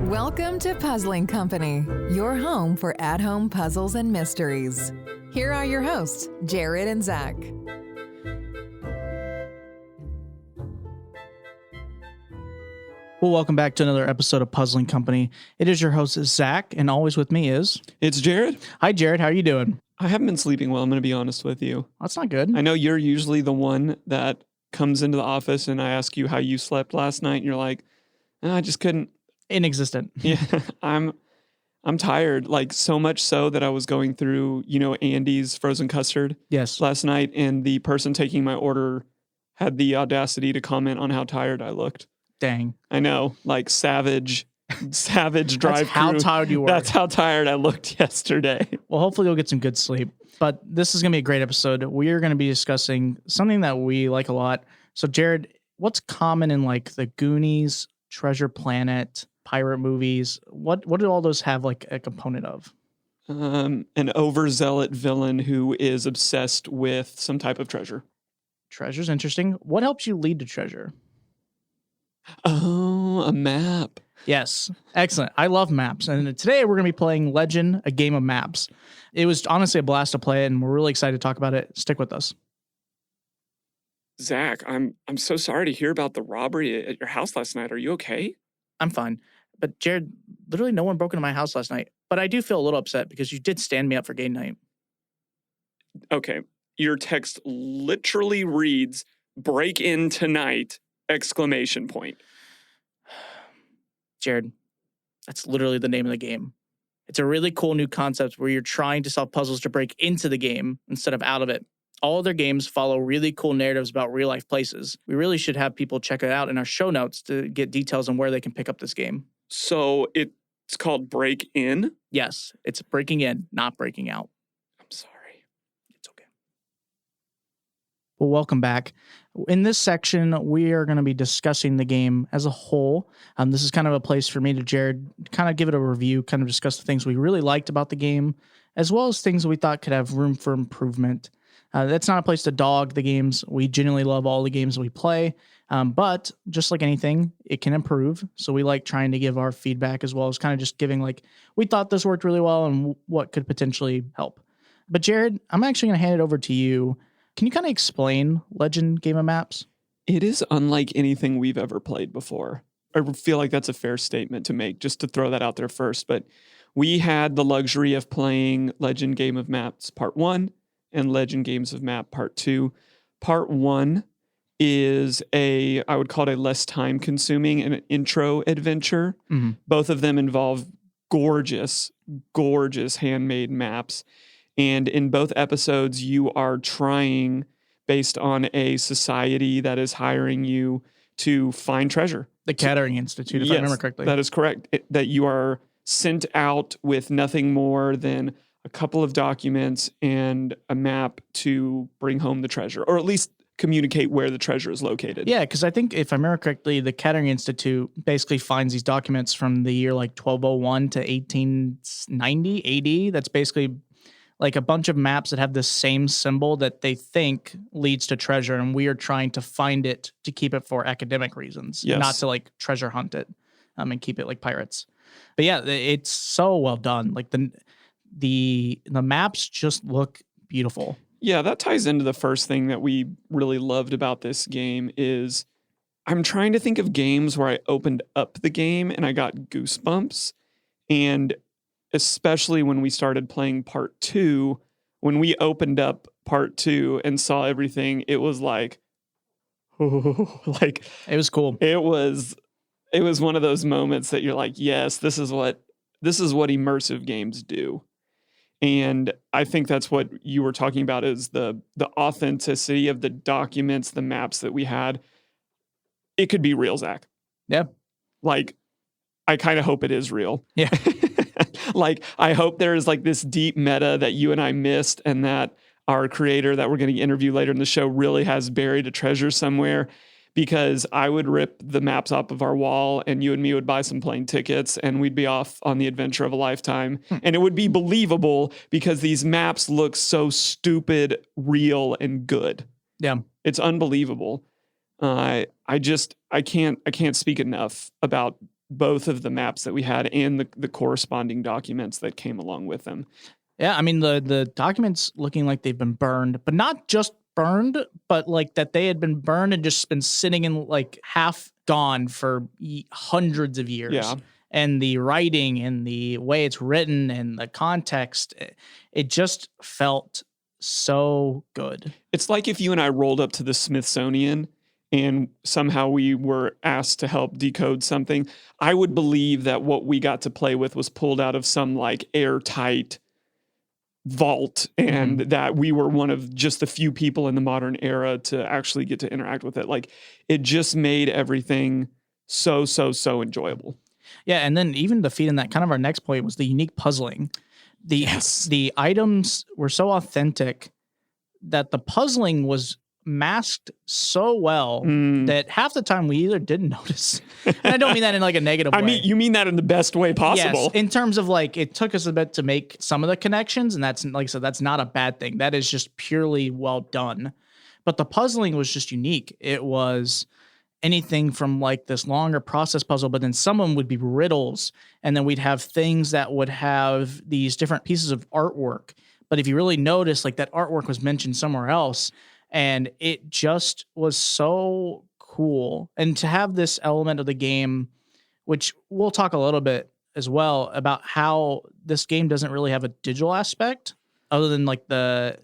Welcome to Puzzling Company, your home for at-home puzzles and mysteries. Here are your hosts, Jared and Zach. Well, welcome back to another episode of Puzzling Company. It is your host, Zach, and always with me is... It's Jared. Hi, Jared. How are you doing? I haven't been sleeping well, I'm going to be honest with you. That's not good. I know you're usually the one that comes into the office and I ask you how you slept last night, and you're like, I just couldn't. Inexistent. Yeah, I'm tired, like so much so that I was going through, Andy's frozen custard last night, and the person taking my order had the audacity to comment on how tired I looked. Dang. I know, like savage drive-through. That's how tired you were. That's how tired I looked yesterday. Well, hopefully you'll get some good sleep. But this is going to be a great episode. We are going to be discussing something that we like a lot. So, Jared, what's common in like the Goonies, Treasure Planet, pirate movies? What do all those have like a component of? An overzealot villain who is obsessed with some type of treasure. Treasure's interesting. What helps you lead to treasure? Oh, a map. Yes. Excellent. I love maps. And today we're going to be playing Legend, a game of maps. It was honestly a blast to play it, and we're really excited to talk about it. Stick with us. Zach, I'm so sorry to hear about the robbery at your house last night. Are you okay? I'm fine. But Jared, literally no one broke into my house last night. But I do feel a little upset because you did stand me up for game night. Okay. Your text literally reads, "break in tonight!" ! Jared, that's literally the name of the game. It's a really cool new concept where you're trying to solve puzzles to break into the game instead of out of it. All other games follow really cool narratives about real life places. We really should have people check it out in our show notes to get details on where they can pick up this game. So it's called Break In? Yes, it's breaking in, not breaking out. I'm sorry. It's okay. Well, welcome back. In this section, we are going to be discussing the game as a whole. This is kind of a place for me to, Jared, kind of give it a review, kind of discuss the things we really liked about the game, as well as things we thought could have room for improvement. That's not a place to dog the games. We genuinely love all the games we play, but just like anything, it can improve. So we like trying to give our feedback as well as kind of just giving like, we thought this worked really well and what could potentially help. But Jared, I'm actually going to hand it over to you. Can you kind of explain Legend Game of Maps? It is unlike anything we've ever played before. I feel like that's a fair statement to make, just to throw that out there first. But we had the luxury of playing Legend Game of Maps Part 1 and Legend Games of Map Part 2. Part 1 is I would call it a less time-consuming and an intro adventure. Mm-hmm. Both of them involve gorgeous, gorgeous handmade maps. And in both episodes, you are trying, based on a society that is hiring you to find treasure. The Catering Institute, if I remember correctly. That is correct. That you are sent out with nothing more than a couple of documents and a map to bring home the treasure, or at least communicate where the treasure is located. Yeah, because I think, if I remember correctly, the Catering Institute basically finds these documents from the year like 1201 to 1890 AD. That's basically like a bunch of maps that have the same symbol that they think leads to treasure, and we are trying to find it to keep it for academic reasons, not to like treasure hunt it and keep it like pirates. But yeah, it's so well done. Like the maps just look beautiful. Yeah, that ties into the first thing that we really loved about this game is I'm trying to think of games where I opened up the game and I got goosebumps. And especially when we started playing Part 2, when we opened up Part 2 and saw everything, it was like, oh, like it was cool. It was one of those moments that you're like, yes, this is what immersive games do. And I think that's what you were talking about is the authenticity of the documents, the maps that we had. It could be real, Zach. Yeah. Like, I kind of hope it is real. Yeah. Like, I hope there is like this deep meta that you and I missed, and that our creator that we're going to interview later in the show really has buried a treasure somewhere. because I would rip the maps off of our wall and you and me would buy some plane tickets and we'd be off on the adventure of a lifetime. And it would be believable because these maps look so stupid, real, and good. Yeah. It's unbelievable. I can't speak enough about both of the maps that we had and the corresponding documents that came along with them. Yeah, I mean, the documents looking like they've been burned, but not just burned, but like that they had been burned and just been sitting in like half gone for hundreds of years. Yeah. And the writing and the way it's written and the context, it just felt so good. It's like if you and I rolled up to the Smithsonian and somehow we were asked to help decode something. I would believe that what we got to play with was pulled out of some like airtight vault, and that we were one of just the few people in the modern era to actually get to interact with it. Like, it just made everything so enjoyable. Yeah, and then even the feed in that, kind of our next point was the unique puzzling. The items were so authentic that the puzzling was masked so well that half the time we either didn't notice. And I don't mean that in like a negative way. I mean, you mean that in the best way possible. Yes, in terms of like, it took us a bit to make some of the connections, and that's, like I said, that's not a bad thing. That is just purely well done. But the puzzling was just unique. It was anything from like this longer process puzzle, but then some of them would be riddles, and then we'd have things that would have these different pieces of artwork. But if you really notice, like that artwork was mentioned somewhere else, and it just was so cool. And to have this element of the game, which we'll talk a little bit as well about how this game doesn't really have a digital aspect other than like the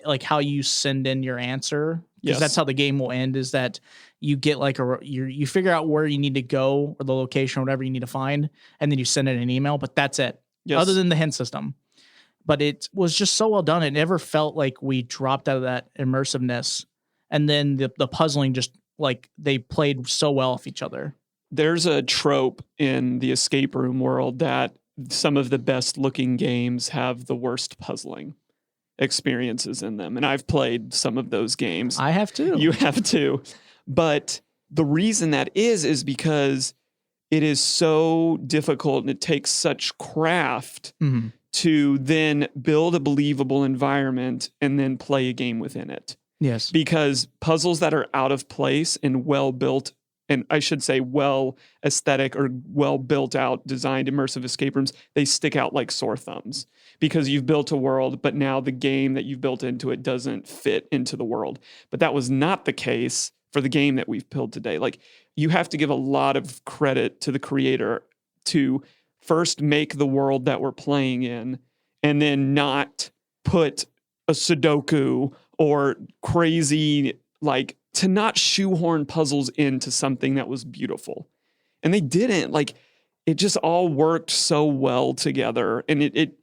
like how you send in your answer. Because that's how the game will end, is that you get like you figure out where you need to go or the location or whatever you need to find, and then you send it an email, but that's it. Yes. Other than the hint system. But it was just so well done. It never felt like we dropped out of that immersiveness. And then the puzzling, just like they played so well off each other. There's a trope in the escape room world that some of the best looking games have the worst puzzling experiences in them. And I've played some of those games. I have too. You have too. But the reason that is because it is so difficult and it takes such craft to then build a believable environment and then play a game within it. Yes. Because puzzles that are out of place and well built, and I should say well aesthetic or well built out, designed immersive escape rooms, they stick out like sore thumbs because you've built a world, but now the game that you've built into it doesn't fit into the world. But that was not the case for the game that we've built today. Like, you have to give a lot of credit to the creator to first make the world that we're playing in, and then not put a Sudoku or crazy, like, to not shoehorn puzzles into something that was beautiful. And they didn't. Like, it just all worked so well together. And it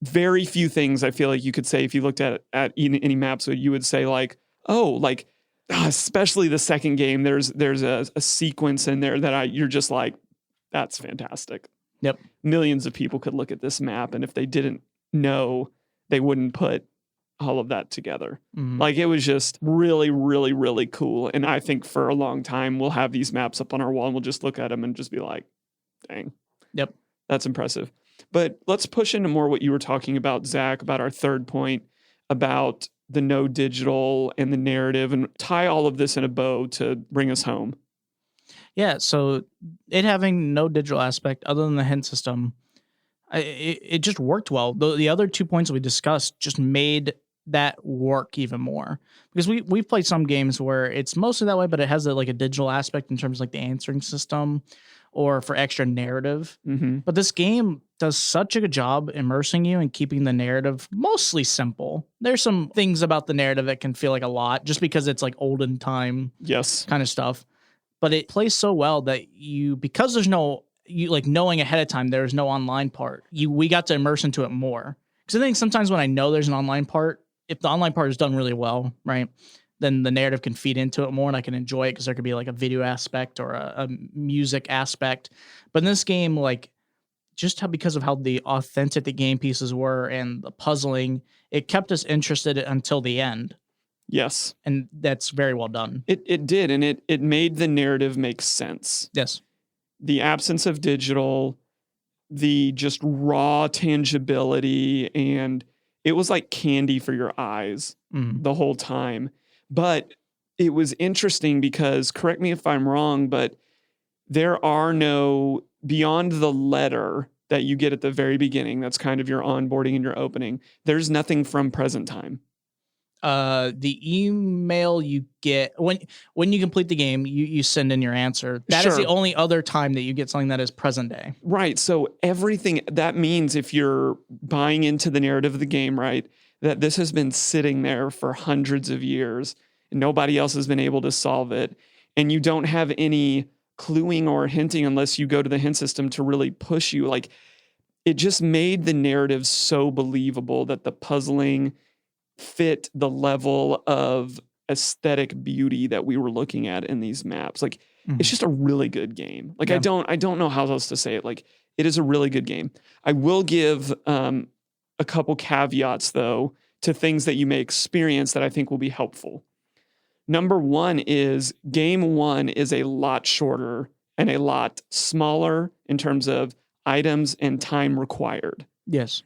very few things I feel like you could say if you looked at any maps, you would say like, oh, like, especially the second game, there's a sequence in there that you're just like, that's fantastic. Yep. Millions of people could look at this map, and if they didn't know, they wouldn't put all of that together. Like, it was just really, really, really cool. And I think for a long time, we'll have these maps up on our wall and we'll just look at them and just be like, dang. Yep. That's impressive. But let's push into more what you were talking about, Zach, about our third point, about the no digital and the narrative, and tie all of this in a bow to bring us home. Yeah, so it having no digital aspect other than the hint system, it just worked well. The other 2 points we discussed just made that work even more, because we've played some games where it's mostly that way, but it has like a digital aspect in terms of like the answering system or for extra narrative. But this game does such a good job immersing you and keeping the narrative mostly simple. There's some things about the narrative that can feel like a lot just because it's like olden time kind of stuff. But it plays so well that because there's like knowing ahead of time, there's no online part. We got to immerse into it more. Because I think sometimes when I know there's an online part, if the online part is done really well, right, then the narrative can feed into it more and I can enjoy it because there could be like a video aspect or a music aspect. But in this game, like, just because of how the authentic the game pieces were and the puzzling, it kept us interested until the end. Yes. And that's very well done. It did, and it made the narrative make sense. Yes. The absence of digital, the just raw tangibility, and it was like candy for your eyes the whole time. But it was interesting because, correct me if I'm wrong, but there are no, beyond the letter that you get at the very beginning, that's kind of your onboarding and your opening, there's nothing from present time. The email you get when you complete the game, you send in your answer. That is the only other time that you get something that is present day. Right. So everything that means, if you're buying into the narrative of the game, right, that this has been sitting there for hundreds of years and nobody else has been able to solve it. And you don't have any cluing or hinting unless you go to the hint system to really push you. Like, it just made the narrative so believable that the puzzling fit the level of aesthetic beauty that we were looking at in these maps. Like, it's just a really good game. Like, I don't know how else to say it. Like, it is a really good game. I will give a couple caveats though to things that you may experience that I think will be helpful. Number one is game one is a lot shorter and a lot smaller in terms of items and time required. Yes.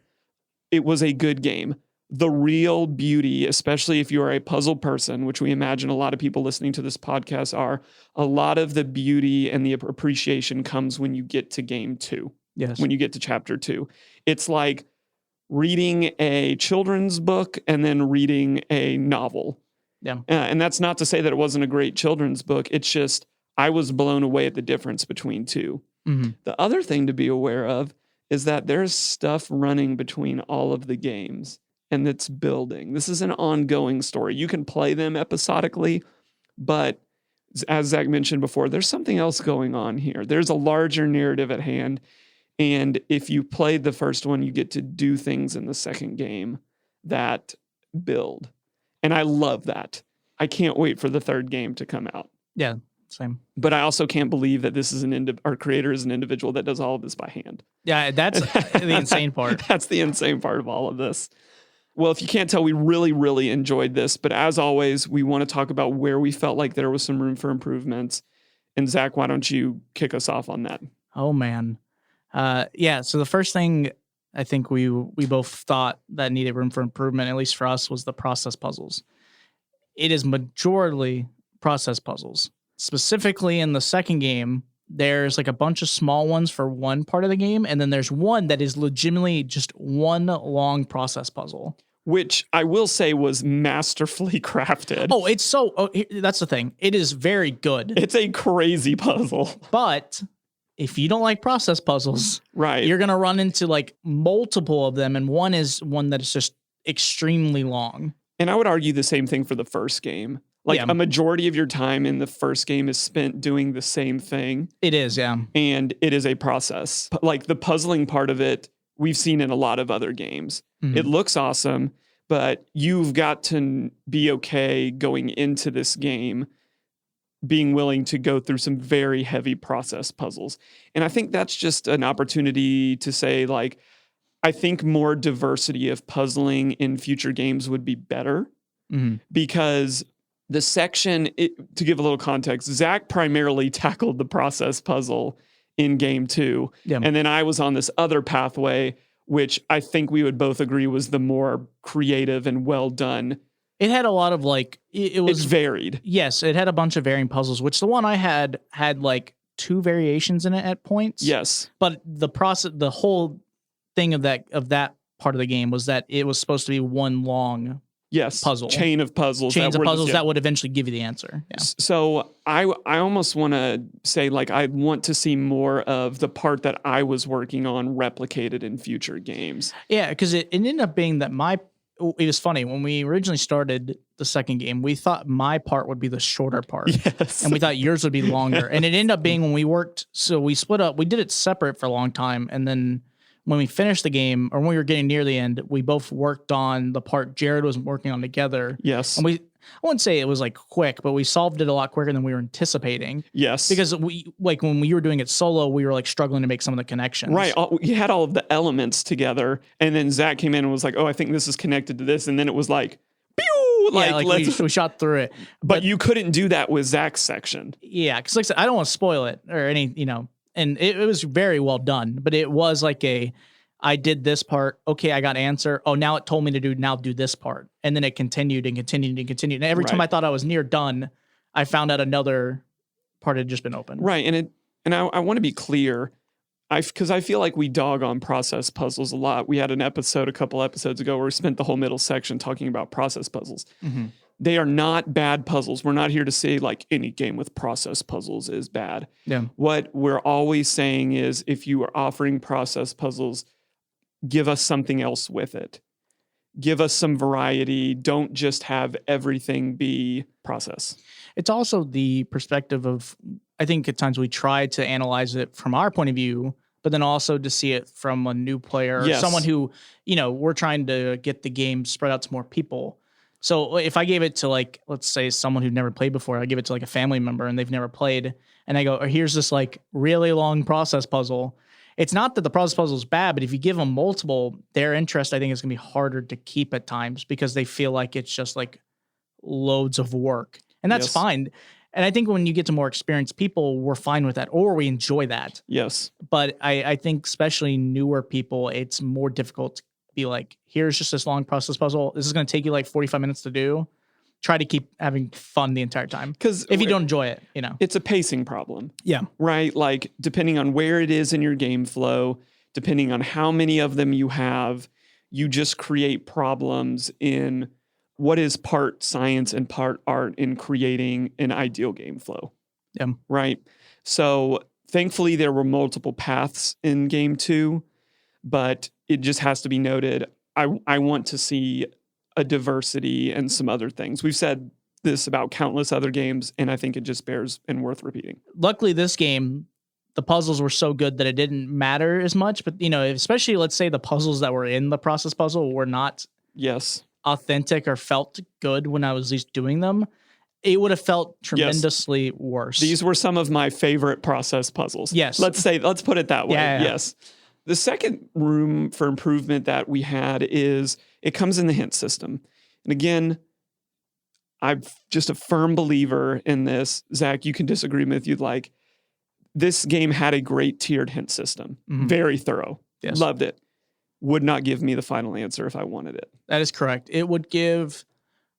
It was a good game. The real beauty, especially if you are a puzzle person, which we imagine a lot of people listening to this podcast are, a lot of the beauty and the appreciation comes when you get to game two. Yes. When you get to chapter 2. It's like reading a children's book and then reading a novel. Yeah. And that's not to say that it wasn't a great children's book. It's just, I was blown away at the difference between two. The other thing to be aware of is that there's stuff running between all of the games. And it's building. This is an ongoing story. You can play them episodically, but as Zach mentioned before, there's something else going on here. There's a larger narrative at hand. And if you played the first one, you get to do things in the second game that build. And I love that. I can't wait for the third game to come out. Yeah, same. But I also can't believe that this is our creator is an individual that does all of this by hand. Yeah, that's the insane part. That's the insane part of all of this. Well, if you can't tell, we really, really enjoyed this. But as always, we want to talk about where we felt like there was some room for improvements. And Zach, why don't you kick us off on that? Oh, man. Yeah, so the first thing I think we both thought that needed room for improvement, at least for us, was the process puzzles. It is majorly process puzzles. Specifically in the second game, there's like a bunch of small ones for one part of the game, and then there's one that is legitimately just one long process puzzle. Which I will say was masterfully crafted. Oh, it's so... Oh, that's the thing. It is very good. It's a crazy puzzle. But if you don't like process puzzles, right, you're going to run into like multiple of them, and one is one that is just extremely long. And I would argue the same thing for the first game. Like, a majority of your time in the first game is spent doing the same thing. It is, yeah. And it is a process. Like, the puzzling part of it, we've seen in a lot of other games. It looks awesome, but you've got to be okay going into this game being willing to go through some very heavy process puzzles. And I think that's just an opportunity to say, like, I think more diversity of puzzling in future games would be better because the section, to give a little context, Zach primarily tackled the process puzzle in game 2. Yeah. And then I was on this other pathway, which I think we would both agree was the more creative and well done. It had a lot of like, it was varied. Yes, it had a bunch of varying puzzles, which the one I had like 2 variations in it at points. Yes. But the whole thing of that part of the game was that it was supposed to be one long puzzle. Chain of puzzles that would eventually give you the answer. Yeah. So I almost want to say, like, I want to see more of the part that I was working on replicated in future games. Yeah, because it ended up being that it was funny when we originally started the second game, we thought my part would be the shorter part. Yes. And we thought yours would be longer. And it ended up being when we worked, so we split up, we did it separate for a long time, and then when we finished the game, or when we were getting near the end, we both worked on the part Jared was working on together. Yes. And I wouldn't say it was like quick, but we solved it a lot quicker than we were anticipating. Yes. Because when we were doing it solo, we were like struggling to make some of the connections. Right. You had all of the elements together, and then Zach came in and was like, oh, I think this is connected to this. And then it was like, pew! Like, yeah, like we shot through it. But you couldn't do that with Zach's section. Yeah, because like I said, I don't want to spoil it or any, and it was very well done, but it was like I did this part. Okay, I got an answer. Oh, now it told me to do this part. And then it continued and continued and continued. And every time I thought I was near done, I found out another part had just been opened. Right. And I want to be clear. Because I feel like we dog on process puzzles a lot. We had an episode a couple episodes ago where we spent the whole middle section talking about process puzzles. Mm-hmm. They are not bad puzzles. We're not here to say like any game with process puzzles is bad. Yeah. What we're always saying is if you are offering process puzzles, give us something else with it. Give us some variety. Don't just have everything be process. It's also the perspective of, I think at times we try to analyze it from our point of view, but then also to see it from a new player or someone who, we're trying to get the game spread out to more people. So if I gave it to like, let's say someone who'd never played before, I give it to like a family member and they've never played. And I go, oh, here's this like really long process puzzle. It's not that the process puzzle is bad, but if you give them multiple, their interest, I think, is going to be harder to keep at times because they feel like it's just like loads of work. And that's fine. And I think when you get to more experienced people, we're fine with that or we enjoy that. Yes. But I think especially newer people, it's more difficult to be like, here's just this long process puzzle. This is going to take you like 45 minutes to do. Try to keep having fun the entire time. Because if you don't enjoy it, it's a pacing problem. Yeah. Right? Like depending on where it is in your game flow, depending on how many of them you have, you just create problems in what is part science and part art in creating an ideal game flow. Yeah. Right? So thankfully there were multiple paths in game 2, but it just has to be noted. I want to see a diversity and some other things. We've said this about countless other games, and I think it just bears and worth repeating. Luckily, this game, the puzzles were so good that it didn't matter as much. But, especially let's say the puzzles that were in the process puzzle were not authentic or felt good when I was at least doing them. It would have felt tremendously worse. These were some of my favorite process puzzles. Yes. Let's put it that way. Yeah. Yes. The second room for improvement that we had is it comes in the hint system. And again, I'm just a firm believer in this. Zach, you can disagree with you'd like. This game had a great tiered hint system. Mm-hmm. Very thorough. Yes. Loved it. Would not give me the final answer if I wanted it. That is correct. It would give,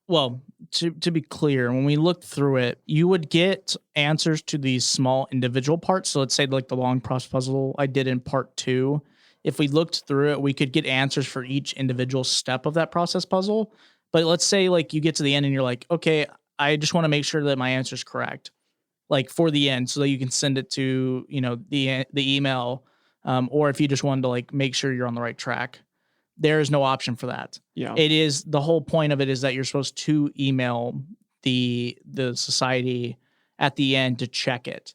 well, to be clear, when we looked through it, you would get answers to these small individual parts. So let's say like the long process puzzle I did in part 2. If we looked through it, we could get answers for each individual step of that process puzzle. But let's say like you get to the end and you're like, okay, I just want to make sure that my answer is correct, like for the end, so that you can send it to, the email. Or if you just wanted to like make sure you're on the right track, there is no option for that. Yeah. It is, the whole point of it is that you're supposed to email the society at the end to check it.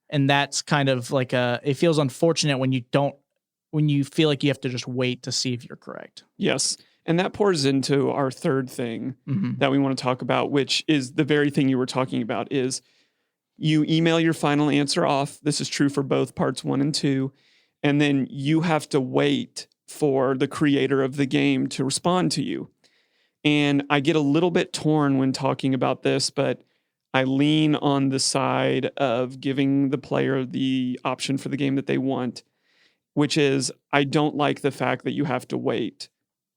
And that's kind of like it feels unfortunate when you feel like you have to just wait to see if you're correct. Yes. And that pours into our third thing that we want to talk about, which is the very thing you were talking about, is you email your final answer off. This is true for both parts 1 and 2. And then you have to wait for the creator of the game to respond to you. And I get a little bit torn when talking about this, but I lean on the side of giving the player the option for the game that they want, which is I don't like the fact that you have to wait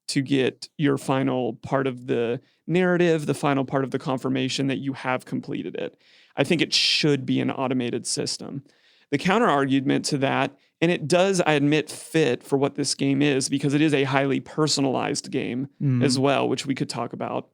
to get your final part of the narrative, the final part of the confirmation that you have completed it. I think it should be an automated system. The counter argument to that, and it does, I admit, fit for what this game is, because it is a highly personalized game as well, which we could talk about.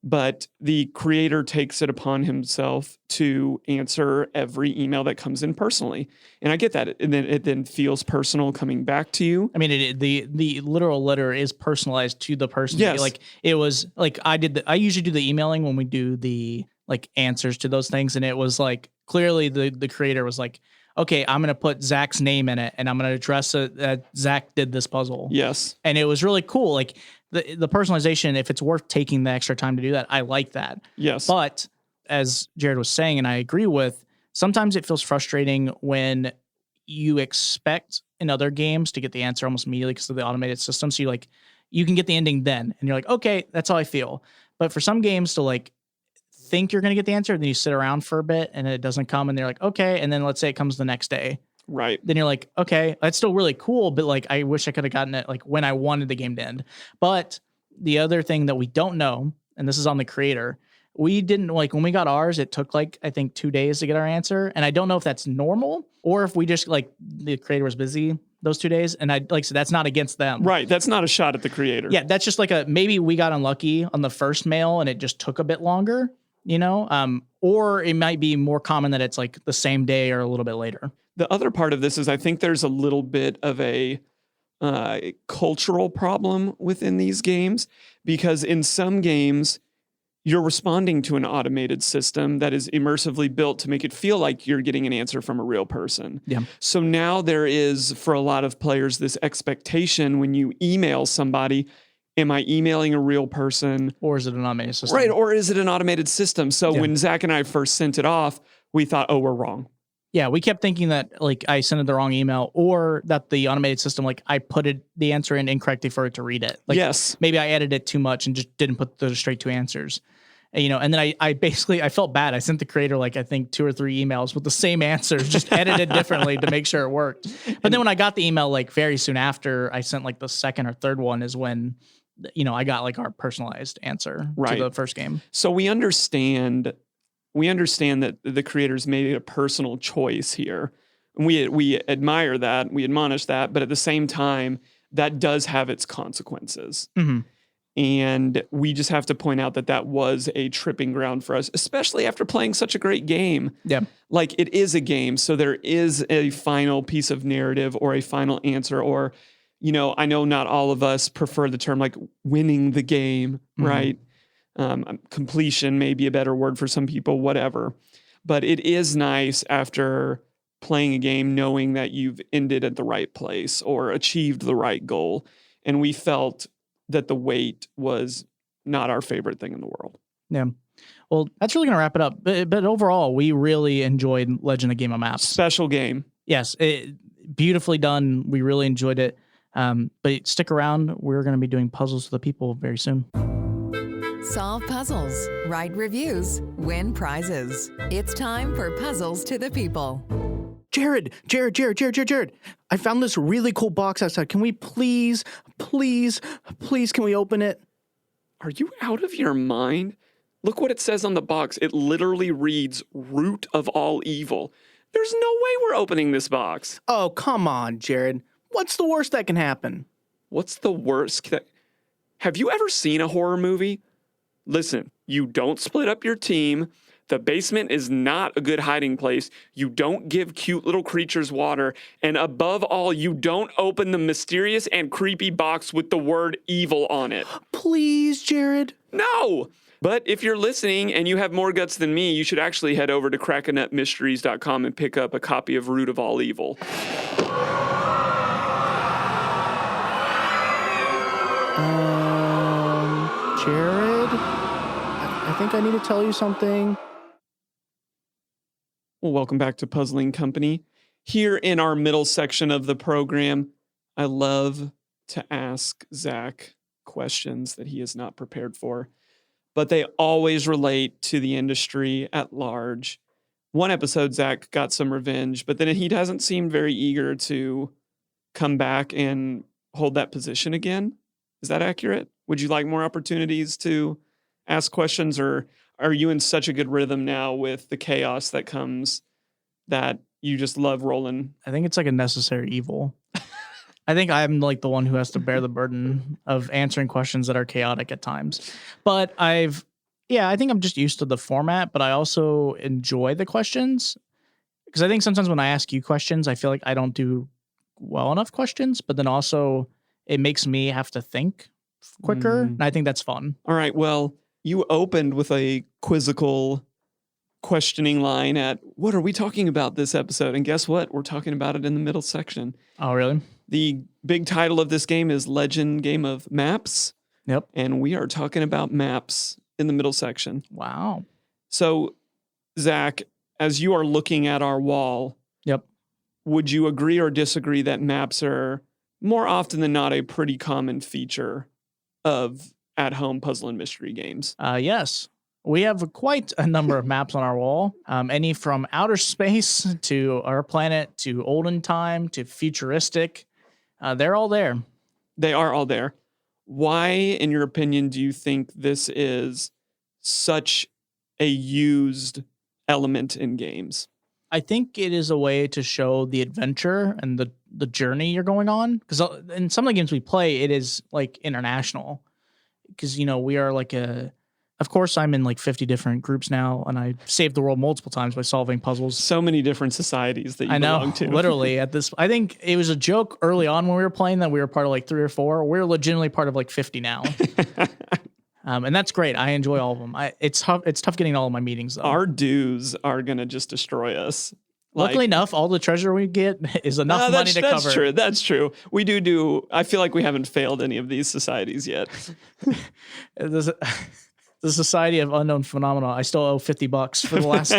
But the creator takes it upon himself to answer every email that comes in personally. And I get that. And then it then feels personal coming back to you. I mean, the literal letter is personalized to the person. Yes. Like it was like I usually do the emailing when we do the like answers to those things. And it was like, clearly the creator was like, okay, I'm going to put Zach's name in it and I'm going to address it that Zach did this puzzle. Yes. And it was really cool. Like the personalization, if it's worth taking the extra time to do that, I like that. Yes. But as Jared was saying, and I agree with, sometimes it feels frustrating when you expect in other games to get the answer almost immediately because of the automated system. So you can get the ending then and you're like, okay, that's how I feel. But for some games to like think you're going to get the answer, then you sit around for a bit and it doesn't come and they're like, okay. And then let's say it comes the next day. Right. Then you're like, okay, that's still really cool. But like, I wish I could have gotten it like when I wanted the game to end. But the other thing that we don't know, and this is on the creator, we didn't like when we got ours, it took like, I think 2 days to get our answer. And I don't know if that's normal or if we just like the creator was busy those 2 days. And I like, so that's not against them. Right. That's not a shot at the creator. Yeah. That's just like maybe we got unlucky on the first mail and it just took a bit longer, or it might be more common that it's like the same day or a little bit later. The other part of this is I think there's a little bit of a cultural problem within these games, because in some games, you're responding to an automated system that is immersively built to make it feel like you're getting an answer from a real person. Yeah. So now there is, for a lot of players, this expectation when you email somebody, am I emailing a real person? Or is it an automated system? Right. Or is it an automated system? So when Zach and I first sent it off, we thought, oh, we're wrong. Yeah, we kept thinking that like I sent it the wrong email or that the automated system, like I put the answer in incorrectly for it to read it. Like, yes. Maybe I edited it too much and just didn't put the straight two answers. And then I basically, I felt bad. I sent the creator like, I think 2 or 3 emails with the same answers, just edited differently to make sure it worked. But then when I got the email, like very soon after I sent like the second or third one is when, I got like our personalized answer to the first game. So we understand that the creators made a personal choice here. And we admire that, we admonish that, but at the same time, that does have its consequences. Mm-hmm. And we just have to point out that was a tripping ground for us, especially after playing such a great game. Yeah. Like it is a game, so there is a final piece of narrative or a final answer, or, I know not all of us prefer the term like winning the game, right? Completion may be a better word for some people, whatever. But it is nice after playing a game knowing that you've ended at the right place or achieved the right goal. And we felt that the wait was not our favorite thing in the world. Yeah. Well, that's really going to wrap it up. But overall, we really enjoyed Legend of Game of Maps. Special game. Yes. Beautifully done. We really enjoyed it. But stick around. We're going to be doing puzzles for the people very soon. Solve puzzles, write reviews, win prizes. It's time for Puzzles to the People. Jared, I found this really cool box outside. Can we please, can we open it? Are you out of your mind? Look what it says on the box. It literally reads root of all evil. There's no way we're opening this box. Oh, come on, Jared. What's the worst that can happen? What's the worst? Have you ever seen a horror movie? Listen, you don't split up your team. The basement is not a good hiding place. You don't give cute little creatures water. And above all, you don't open the mysterious and creepy box with the word evil on it. Please, Jared. No! But if you're listening and you have more guts than me, you should actually head over to crackanutmysteries.com and pick up a copy of Root of All Evil. Jared, I think I need to tell you something. Well, welcome back to Puzzling Company. Here in our middle section of the program, I love to ask Zach questions that he is not prepared for, but they always relate to the industry at large. One episode, Zach got some revenge, but then he doesn't seem very eager to come back and hold that position again. Is that accurate? Would you like more opportunities to ask questions, or are you in such a good rhythm now with the chaos that comes that you just love rolling? I think it's like a necessary evil. I think I'm like the one who has to bear the burden of answering questions that are chaotic at times. But I think I'm just used to the format, but I also enjoy the questions because I think sometimes when I ask you questions, I feel like I don't do well enough questions, but then also it makes me have to think quicker. And I think that's fun. All right. Well, you opened with a quizzical questioning line at, what are we talking about this episode? And guess what? We're talking about it in the middle section. Oh, really? The big title of this game is Legend Game of Maps. Yep. And we are talking about maps in the middle section. Wow. So, Zach, as you are looking at our wall, yep, would you agree or disagree that maps are more often than not a pretty common feature of at-home puzzle and mystery games. Yes. We have quite a number of maps on our wall, any from outer space to our planet to olden time to futuristic. They're all there. They are all there. Why, in your opinion, do you think this is such a used element in games? I think it is a way to show the adventure and the journey you're going on. Because in some of the games we play, it is like international. Because, we are like of course, I'm in like 50 different groups now, and I saved the world multiple times by solving puzzles. So many different societies that you belong to. Literally at this, I think it was a joke early on when we were playing that we were part of like 3 or 4. We're legitimately part of like 50 now. And that's great. I enjoy all of them. It's tough getting all of my meetings though. Our dues are going to just destroy us. Luckily enough, all the treasure we get is enough money to cover. That's true. That's true. We do. I feel like we haven't failed any of these societies yet. The Society of Unknown Phenomena. I still owe $50 for the last,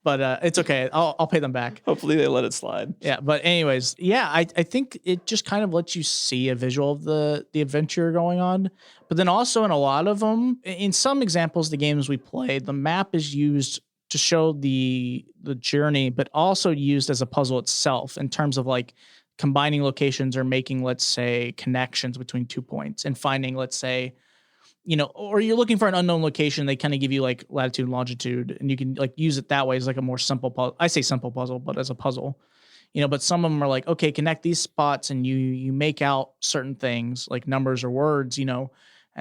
but it's okay. I'll pay them back. Hopefully they let it slide. Yeah, but anyways, yeah, I think it just kind of lets you see a visual of the adventure going on. But then also in a lot of them, in some examples, the games we play, the map is used to show the journey, but also used as a puzzle itself in terms of like combining locations or making, let's say, connections between 2 points and finding, let's say, or you're looking for an unknown location. They kind of give you like latitude and longitude, and you can like use it that way as like a more simple puzzle. I say simple puzzle, but as a puzzle, but some of them are like, okay, connect these spots, and you make out certain things like numbers or words, and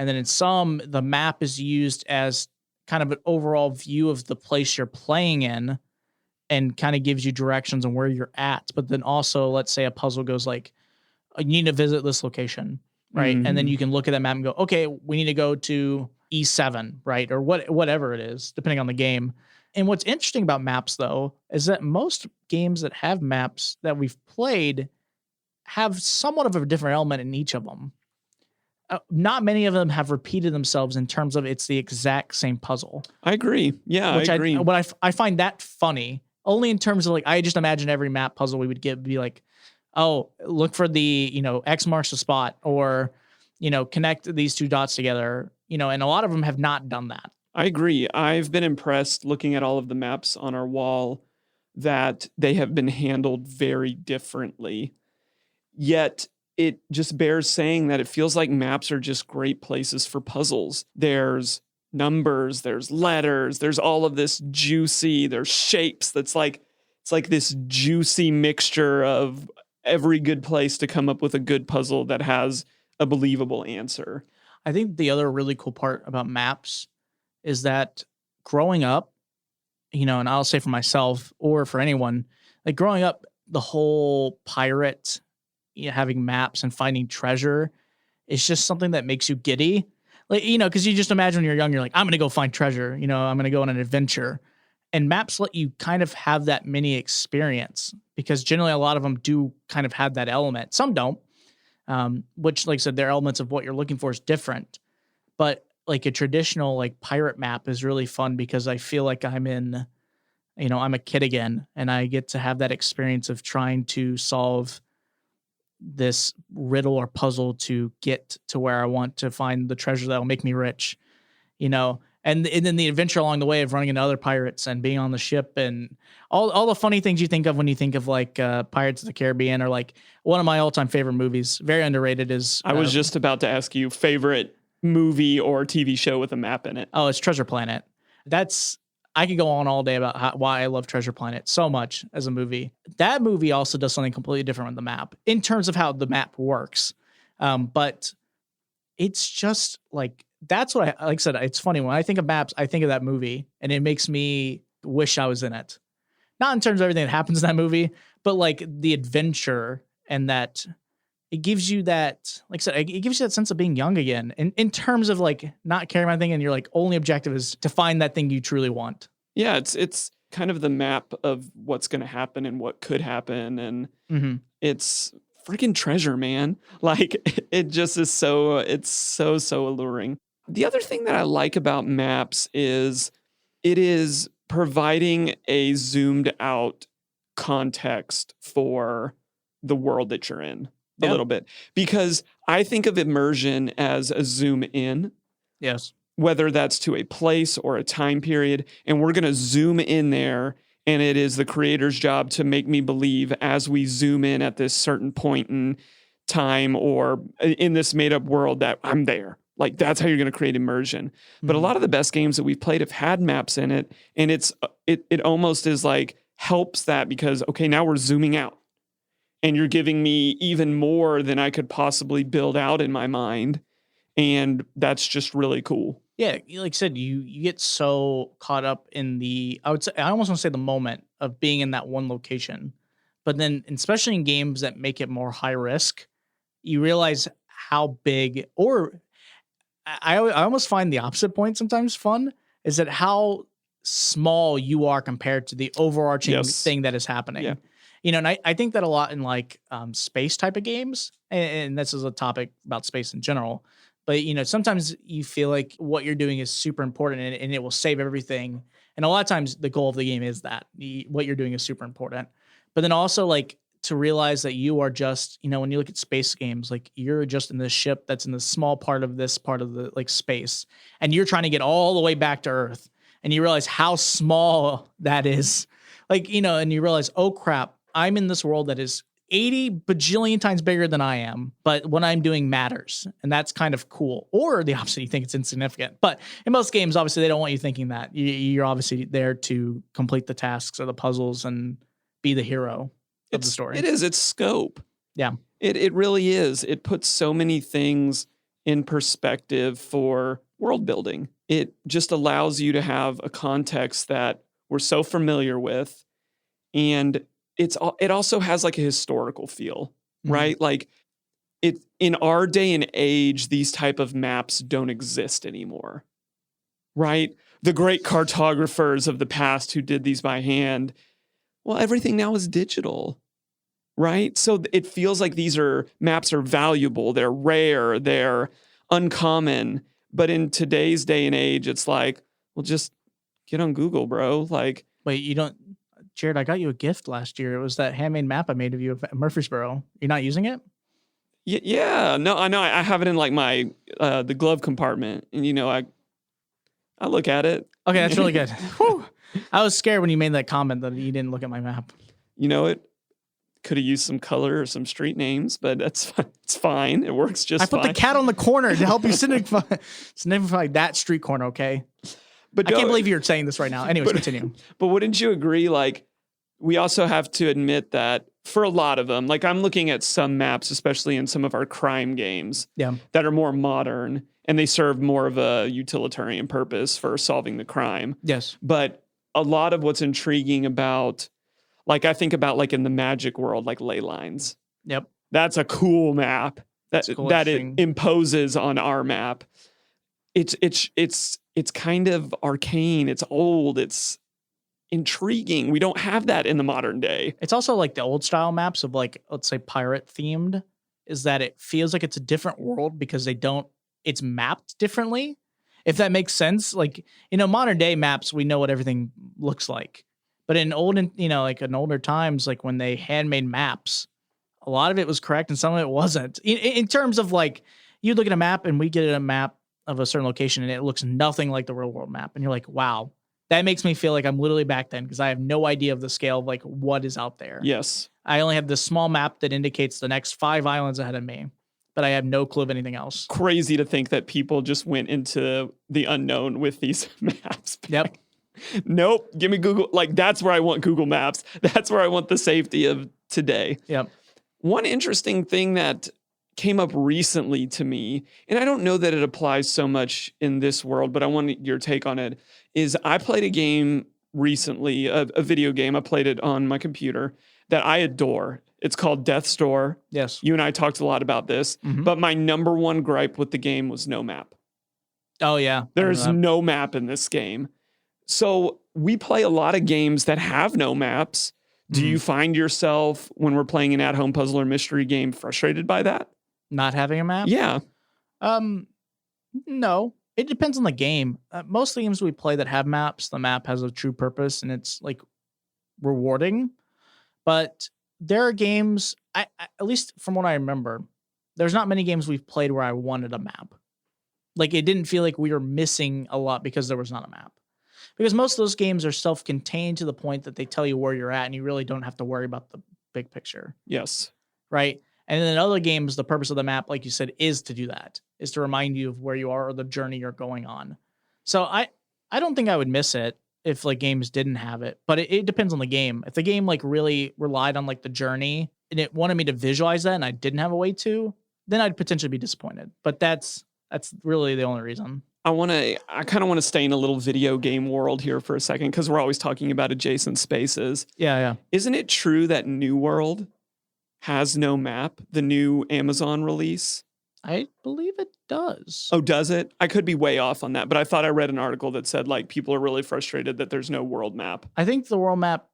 then in some, the map is used as kind of an overall view of the place you're playing in and kind of gives you directions on where you're at. But then also, let's say a puzzle goes like, you need to visit this location. Right. Mm-hmm. And then you can look at that map and go, okay, we need to go to E7, right? Or whatever it is, depending on the game. And what's interesting about maps, though, is that most games that have maps that we've played have somewhat of a different element in each of them. Not many of them have repeated themselves in terms of it's the exact same puzzle. I agree. Yeah, I agree. I find that funny, only in terms of like, I just imagine every map puzzle we would get would be like, oh, look for the, X marks the spot, or, connect these 2 dots together, and a lot of them have not done that. I agree. I've been impressed looking at all of the maps on our wall that they have been handled very differently. Yet it just bears saying that it feels like maps are just great places for puzzles. There's numbers, there's letters, there's all of this juicy, there's shapes it's like this juicy mixture of every good place to come up with a good puzzle that has a believable answer. I think the other really cool part about maps is that growing up, and I'll say for myself or for anyone, like growing up, the whole pirate, having maps and finding treasure is just something that makes you giddy. Like, because you just imagine when you're young, you're like, I'm going to go find treasure. I'm going to go on an adventure. And maps let you kind of have that mini experience because generally a lot of them do kind of have that element. Some don't, which, like I said, their elements of what you're looking for is different. But like a traditional like pirate map is really fun because I feel like I'm in, I'm a kid again, and I get to have that experience of trying to solve this riddle or puzzle to get to where I want to find the treasure that will make me rich, And then the adventure along the way of running into other pirates and being on the ship and all the funny things you think of when you think of like Pirates of the Caribbean, or like one of my all-time favorite movies, very underrated, is... I was just about to ask you, favorite movie or TV show with a map in it. Oh, it's Treasure Planet. I could go on all day about why I love Treasure Planet so much as a movie. That movie also does something completely different with the map in terms of how the map works. But it's just like... That's what like I said, it's funny. When I think of maps, I think of that movie, and it makes me wish I was in it. Not in terms of everything that happens in that movie, but like the adventure, and that it gives you that, like I said, it gives you that sense of being young again. And in terms of like not caring about anything, and your like only objective is to find that thing you truly want. Yeah, it's kind of the map of what's going to happen and what could happen, and it's freaking treasure, man. Like it just is so alluring. The other thing that I like about maps is it is providing a zoomed out context for the world that you're in. a little bit, because I think of immersion as a zoom in. Yes. Whether that's to a place or a time period, and we're going to zoom in there, and it is the creator's job to make me believe as we zoom in at this certain point in time or in this made-up world that I'm there. Like, that's how you're going to create immersion. But a lot of the best games that we've played have had maps in it, and it almost is like helps that because, okay, now we're zooming out, and you're giving me even more than I could possibly build out in my mind, and that's just really cool. Yeah, like I said, you get so caught up in I almost want to say the moment of being in that one location. But then, especially in games that make it more high risk, you realize how big, or I almost find the opposite point sometimes fun, is that how small you are compared to the overarching thing that is happening. Yeah. And I think that a lot in like space type of games, and this is a topic about space in general. But, sometimes you feel like what you're doing is super important and it will save everything. And a lot of times the goal of the game is that what you're doing is super important. But then also like to realize that you are just, when you look at space games, like you're just in this ship that's in the small part of this part of the like space. And you're trying to get all the way back to Earth. And you realize how small that is. Like, and you realize, oh crap, I'm in this world that is 80 bajillion times bigger than I am, but what I'm doing matters. And that's kind of cool. Or the opposite, you think it's insignificant. But in most games, obviously, they don't want you thinking that. You're obviously there to complete the tasks or the puzzles and be the hero of the story. It is. It's scope. Yeah. It really is. It puts so many things in perspective for world building. It just allows you to have a context that we're so familiar with, and it also has like a historical feel, right? Like it in our day and age, these type of maps don't exist anymore, right? The great cartographers of the past who did these by hand, well, everything now is digital, right? So it feels like these maps are valuable, they're rare, they're uncommon. But in today's day and age, it's like, well, just get on Google, bro. Like, wait, you don't. Jared, I got you a gift last year. It was that handmade map I made of you of Murfreesboro. You're not using it? Yeah. No, I know. I have it in like my the glove compartment, and I look at it. Okay, that's really good. Whew. I was scared when you made that comment that you didn't look at my map. It could have used some color or some street names, but it's fine. It works just fine. I put the cat on the corner to help you signify that street corner, okay? But I can't believe you're saying this right now. Anyways, continue. But wouldn't you agree, like, we also have to admit that for a lot of them, like I'm looking at some maps, especially in some of our crime games that are more modern and they serve more of a utilitarian purpose for solving the crime. Yes. But a lot of what's intriguing about, like I think about like in the Magic world, like ley lines. Yep. That's a cool map that it imposes on our map. It's kind of arcane. It's old. It's intriguing. We don't have that in the modern day. It's also like the old style maps of like, let's say pirate themed, is that it feels like it's a different world because it's mapped differently. If that makes sense. Like, modern day maps, we know what everything looks like. But in older times, like when they handmade maps, a lot of it was correct and some of it wasn't. In terms of like, you look at a map and we get a map of a certain location and it looks nothing like the real world map. And you're like, wow, that makes me feel like I'm literally back then because I have no idea of the scale of like what is out there. Yes. I only have this small map that indicates the next 5 islands ahead of me, but I have no clue of anything else. Crazy to think that people just went into the unknown with these maps. Yep. Nope. Give me Google. Like, that's where I want Google Maps. That's where I want the safety of today. Yep. One interesting thing that came up recently to me, and I don't know that it applies so much in this world, but I want your take on it, is I played a game recently, a video game. I played it on my computer that I adore. It's called Death's Door. Yes. You and I talked a lot about this, but my number one gripe with the game was no map. Oh, yeah. There's no map in this game. So we play a lot of games that have no maps. Do you find yourself, when we're playing an at-home puzzle or mystery game, frustrated by that? Not having a map? Yeah. No. It depends on the game. Most games we play that have maps, the map has a true purpose and it's like rewarding. But there are games, at least from what I remember, there's not many games we've played where I wanted a map. Like, it didn't feel like we were missing a lot because there was not a map. Because most of those games are self-contained to the point that they tell you where you're at and you really don't have to worry about the big picture. Yes. Right? And then in other games, the purpose of the map, like you said, is to do that, is to remind you of where you are or the journey you're going on. So I don't think I would miss it if like games didn't have it, but it depends on the game. If the game like really relied on like the journey and it wanted me to visualize that and I didn't have a way to, then I'd potentially be disappointed. But that's really the only reason. I kind of want to stay in a little video game world here for a second because we're always talking about adjacent spaces. Yeah. Isn't it true that New World has no map, the new Amazon release? I believe it does. Oh, does it? I could be way off on that, but I thought I read an article that said like people are really frustrated that there's no world map. I think the world map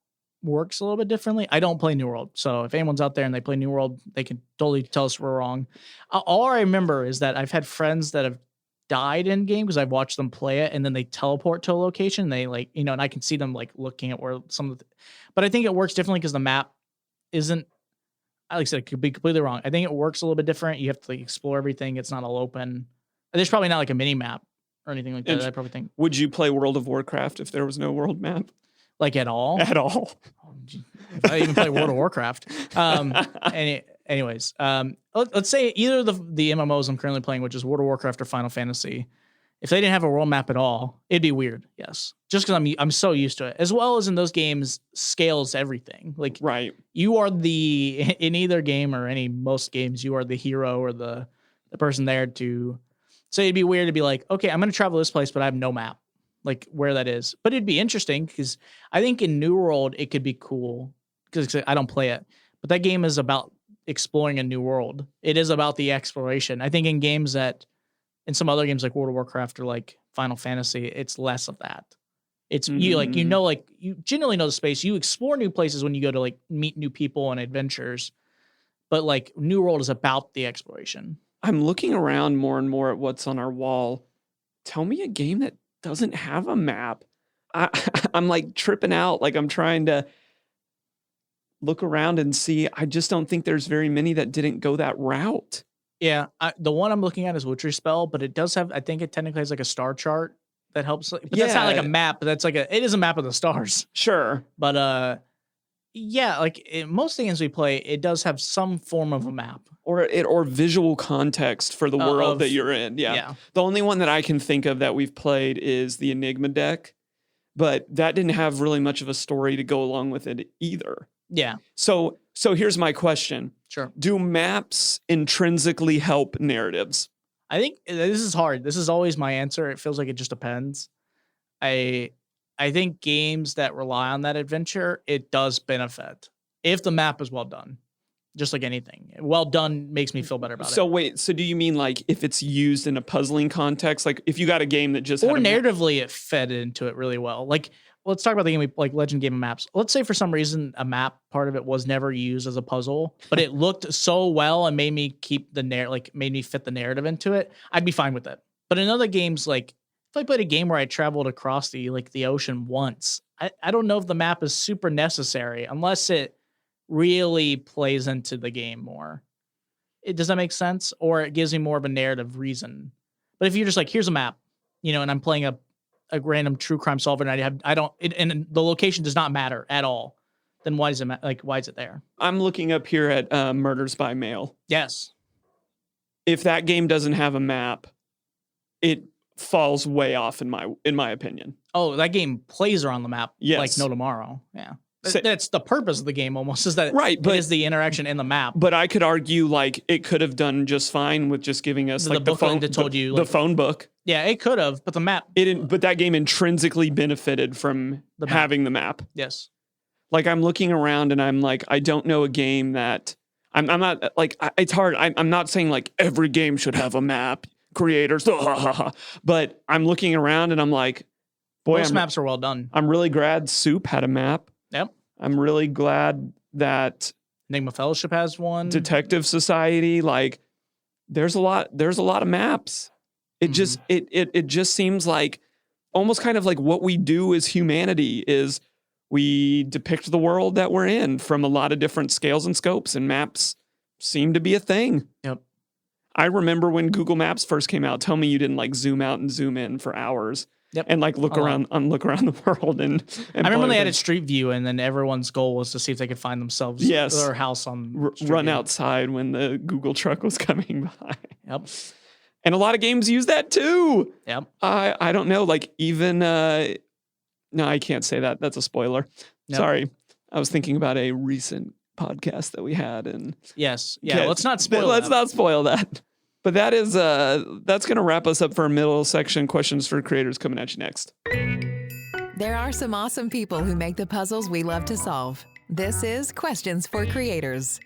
works a little bit differently. I don't play New World, so if anyone's out there and they play New World, they can totally tell us we're wrong. All I remember is that I've had friends that have died in game because I've watched them play it, and then they teleport to a location. They like, and I can see them like looking at where some of the, but I think it works differently because the map isn't, like I said, it could be completely wrong. I think it works a little bit different. You have to like explore everything. It's not all open. There's probably not like a mini map or anything like that. I probably think. Would you play World of Warcraft if there was no world map? Like at all? At all. If I even play World of Warcraft. Anyways, let's say either of the MMOs I'm currently playing, which is World of Warcraft or Final Fantasy, if they didn't have a world map at all, it'd be weird. Yes, just because I'm so used to it. As well as in those games, scales everything. Like, right, you are in either game or most games, you are the hero or the person there to. So it'd be weird to be like, okay, I'm going to travel this place, but I have no map, like where that is. But it'd be interesting because I think in New World it could be cool because I don't play it, but that game is about exploring a new world. It is about the exploration. I think in games that. In some other games like World of Warcraft or like Final Fantasy, it's less of that. It's you generally know the space. You explore new places when you go to like meet new people and adventures. But like New World is about the exploration. I'm looking around more and more at what's on our wall. Tell me a game that doesn't have a map. I'm like tripping out. Like I'm trying to look around and see. I just don't think there's very many that didn't go that route. Yeah, the one I'm looking at is Witchery Spell, but it does have, I think it technically has like a star chart that helps. But that's not like a map, but that's like it is a map of the stars. Sure. But yeah, like in most games we play, it does have some form of a map. Or visual context for the world that you're in. Yeah. The only one that I can think of that we've played is the Enigma deck, but that didn't have really much of a story to go along with it either. Yeah. So here's my question. Sure. Do maps intrinsically help narratives? I think this is hard. This is always my answer. It feels like it just depends. I think games that rely on that adventure, it does benefit if the map is well done. Just like anything. Well done makes me feel better about it. So wait, so do you mean like if it's used in a puzzling context? Like if you got a game that just or narratively it fed into it really well. Like let's talk about the game like Legend Game of Maps. Let's say for some reason a map part of it was never used as a puzzle, but it looked so well and made me keep the made me fit the narrative into it. I'd be fine with it. But in other games, like if I played a game where I traveled across the ocean once, I don't know if the map is super necessary unless it really plays into the game more. Does that make sense? Or it gives me more of a narrative reason. But if you're just like, here's a map, and I'm playing a random true crime solver and and the location does not matter at all, then why is it there? I'm looking up here at Murders by Mail. Yes. If that game doesn't have a map, it falls way off in my opinion. Oh, that game plays around the map like no tomorrow. Yeah. That's the purpose of the game almost, is that right, but it is the interaction in the map. But I could argue like it could have done just fine with just giving us like the phone that told you the phone book. Yeah, it could have, but the map but that game intrinsically benefited from having the map. Yes. Like I'm looking around and I'm like, I don't know a game that I'm not like it's hard. I'm not saying like every game should have a map. Creators, but I'm looking around and I'm like, boy, most maps are well done. I'm really glad Soup had a map. Yep. I'm really glad that Enigma Fellowship has one. Detective Society, like there's a lot of maps. It just it just seems like almost kind of like what we do as humanity is we depict the world that we're in from a lot of different scales and scopes, and maps seem to be a thing. Yep. I remember when Google Maps first came out, tell me you didn't like zoom out and zoom in for hours. Yep. And like look around the world and I remember they things. added Street View, and then everyone's goal was to see if they could find themselves their house on run View. outside when the Google truck was coming by. Yep. And a lot of games use that too. Yep. I don't know, like even no, I can't say that. That's a spoiler. Yep. Sorry. I was thinking about a recent podcast that we had, and yes. Yeah. Let's not spoil that. But that is that's going to wrap us up for our middle section. Questions for creators coming at you next. There are some awesome people who make the puzzles we love to solve. This is Questions for Creators.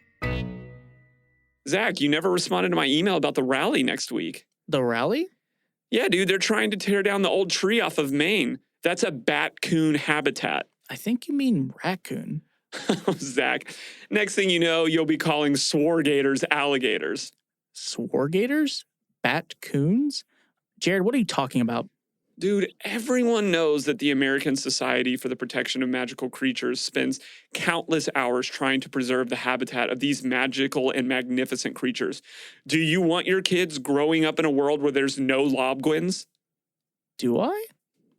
Zach, you never responded to my email about the rally next week. The rally? Yeah, dude, they're trying to tear down the old tree off of Maine. That's a bat-coon habitat. I think you mean raccoon. Zach, next thing you know, you'll be calling swargators alligators. Swargators? Bat-coons? Jared, what are you talking about? Dude, everyone knows that the American Society for the Protection of Magical Creatures spends countless hours trying to preserve the habitat of these magical and magnificent creatures. Do you want your kids growing up in a world where there's no lobgwins? Do I?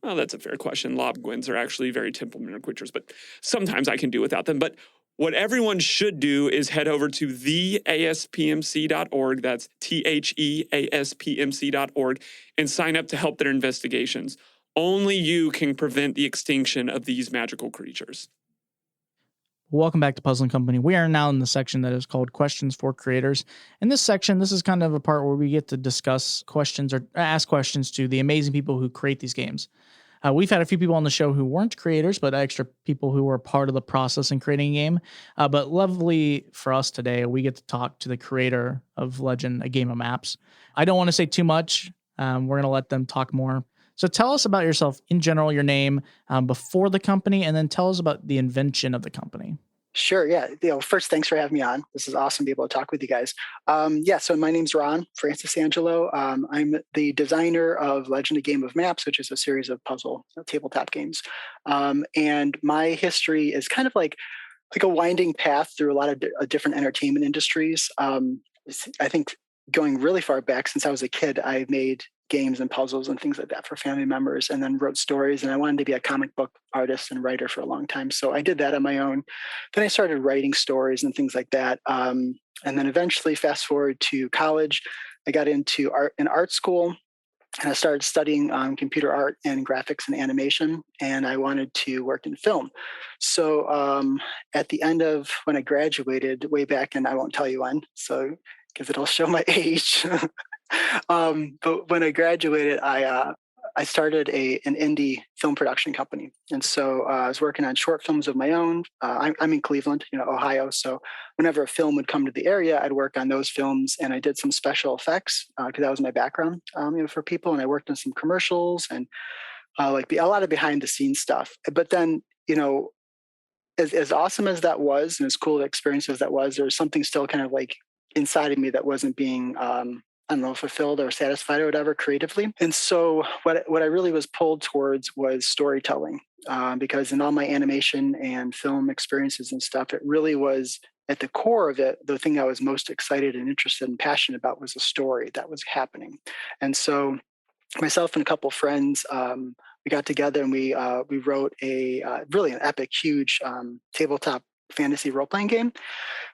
Well, that's a fair question. Lobgwins are actually very temperamental creatures, but sometimes I can do without them. But what everyone should do is head over to theaspmc.org, that's theaspmc.org, and sign up to help their investigations. Only you can prevent the extinction of these magical creatures. Welcome back to Puzzling Company. We are now in the section that is called Questions for Creators. In this section, this is kind of a part where we get to discuss questions or ask questions to the amazing people who create these games. We've had a few people on the show who weren't creators, but extra people who were part of the process in creating a game. But lovely for us today, we get to talk to the creator of Legend, a Game of Maps. I don't want to say too much. We're going to let them talk more. So tell us about yourself in general, your name before the company, and then tell us about the invention of the company. Sure. Yeah. First, thanks for having me on. This is awesome to be able to talk with you guys. So my name's Ron Francis Angelo. I'm the designer of Legend, a Game of Maps, which is a series of puzzle tabletop games. And my history is kind of like a winding path through a lot of different entertainment industries. I think going really far back since I was a kid, I made games and puzzles and things like that for family members, and then wrote stories. And I wanted to be a comic book artist and writer for a long time. So I did that on my own. Then I started writing stories and things like that. And then eventually, fast forward to college, I got into art school, and I started studying computer art and graphics and animation, and I wanted to work in film. So at the end of when I graduated way back, and I won't tell you when, so because it'll show my age. But when I graduated, I started an indie film production company. And so I was working on short films of my own. I'm in Cleveland, Ohio. So whenever a film would come to the area, I'd work on those films. And I did some special effects because that was my background, for people. And I worked on some commercials and a lot of behind the scenes stuff. But then, as awesome as that was and as cool an experience as that was, there was something still kind of like inside of me that wasn't being fulfilled or satisfied or whatever creatively. And so what I really was pulled towards was storytelling, because in all my animation and film experiences and stuff, it really was at the core of it. The thing I was most excited and interested and passionate about was the story that was happening. And so myself and a couple of friends, we got together and we wrote a really an epic, huge tabletop fantasy role-playing game.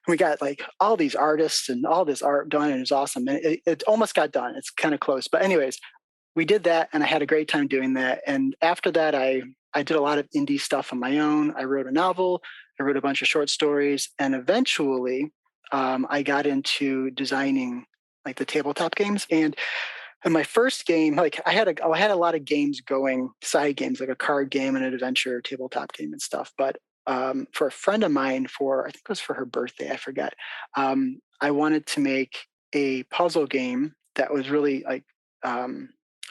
We got all these artists and all this art done, and it was awesome. And it almost got done. It's kind of close. But anyways, we did that, and I had a great time doing that. And after that, I did a lot of indie stuff on my own. I wrote a novel. I wrote a bunch of short stories. And eventually, I got into designing the tabletop games. And in my first game, I had a lot of games going, side games, like a card game and an adventure tabletop game and stuff. But for a friend of mine, I think it was for her birthday, I forget. I wanted to make a puzzle game that was really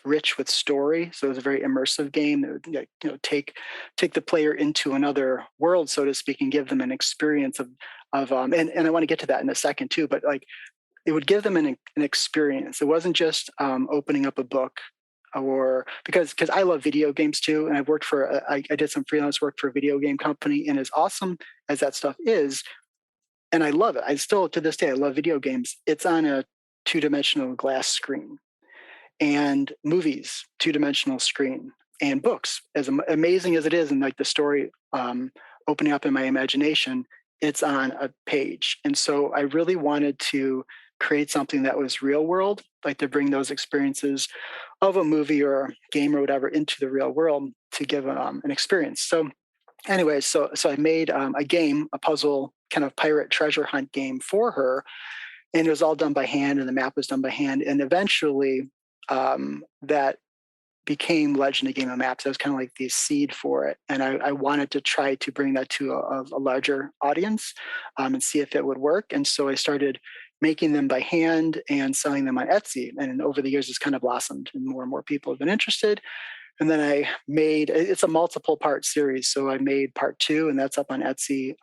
rich with story. So it was a very immersive game that would take the player into another world, so to speak, and give them an experience and I want to get to that in a second too. But it would give them an experience. It wasn't just opening up a book or because I love video games too, and I've worked for I did some freelance work for a video game company, and as awesome as that stuff is, and I love it. I still to this day I love video games. It's on a two-dimensional glass screen, and movies two-dimensional screen, and books as amazing as it is, and like the story opening up in my imagination, it's on a page. And so I really wanted to create something that was real world, like to bring those experiences of a movie or game or whatever into the real world to give an experience. So anyway, so I made a game, a puzzle kind of pirate treasure hunt game for her, and it was all done by hand, and the map was done by hand. And eventually, that became Legend of Game of Maps. That was kind of like the seed for it, and I wanted to try to bring that to a larger audience and see if it would work. And so I started making them by hand and selling them on Etsy. And over the years, it's kind of blossomed, and more people have been interested. And then I made it's a multiple part series. So I made part 2, and that's up on Etsy.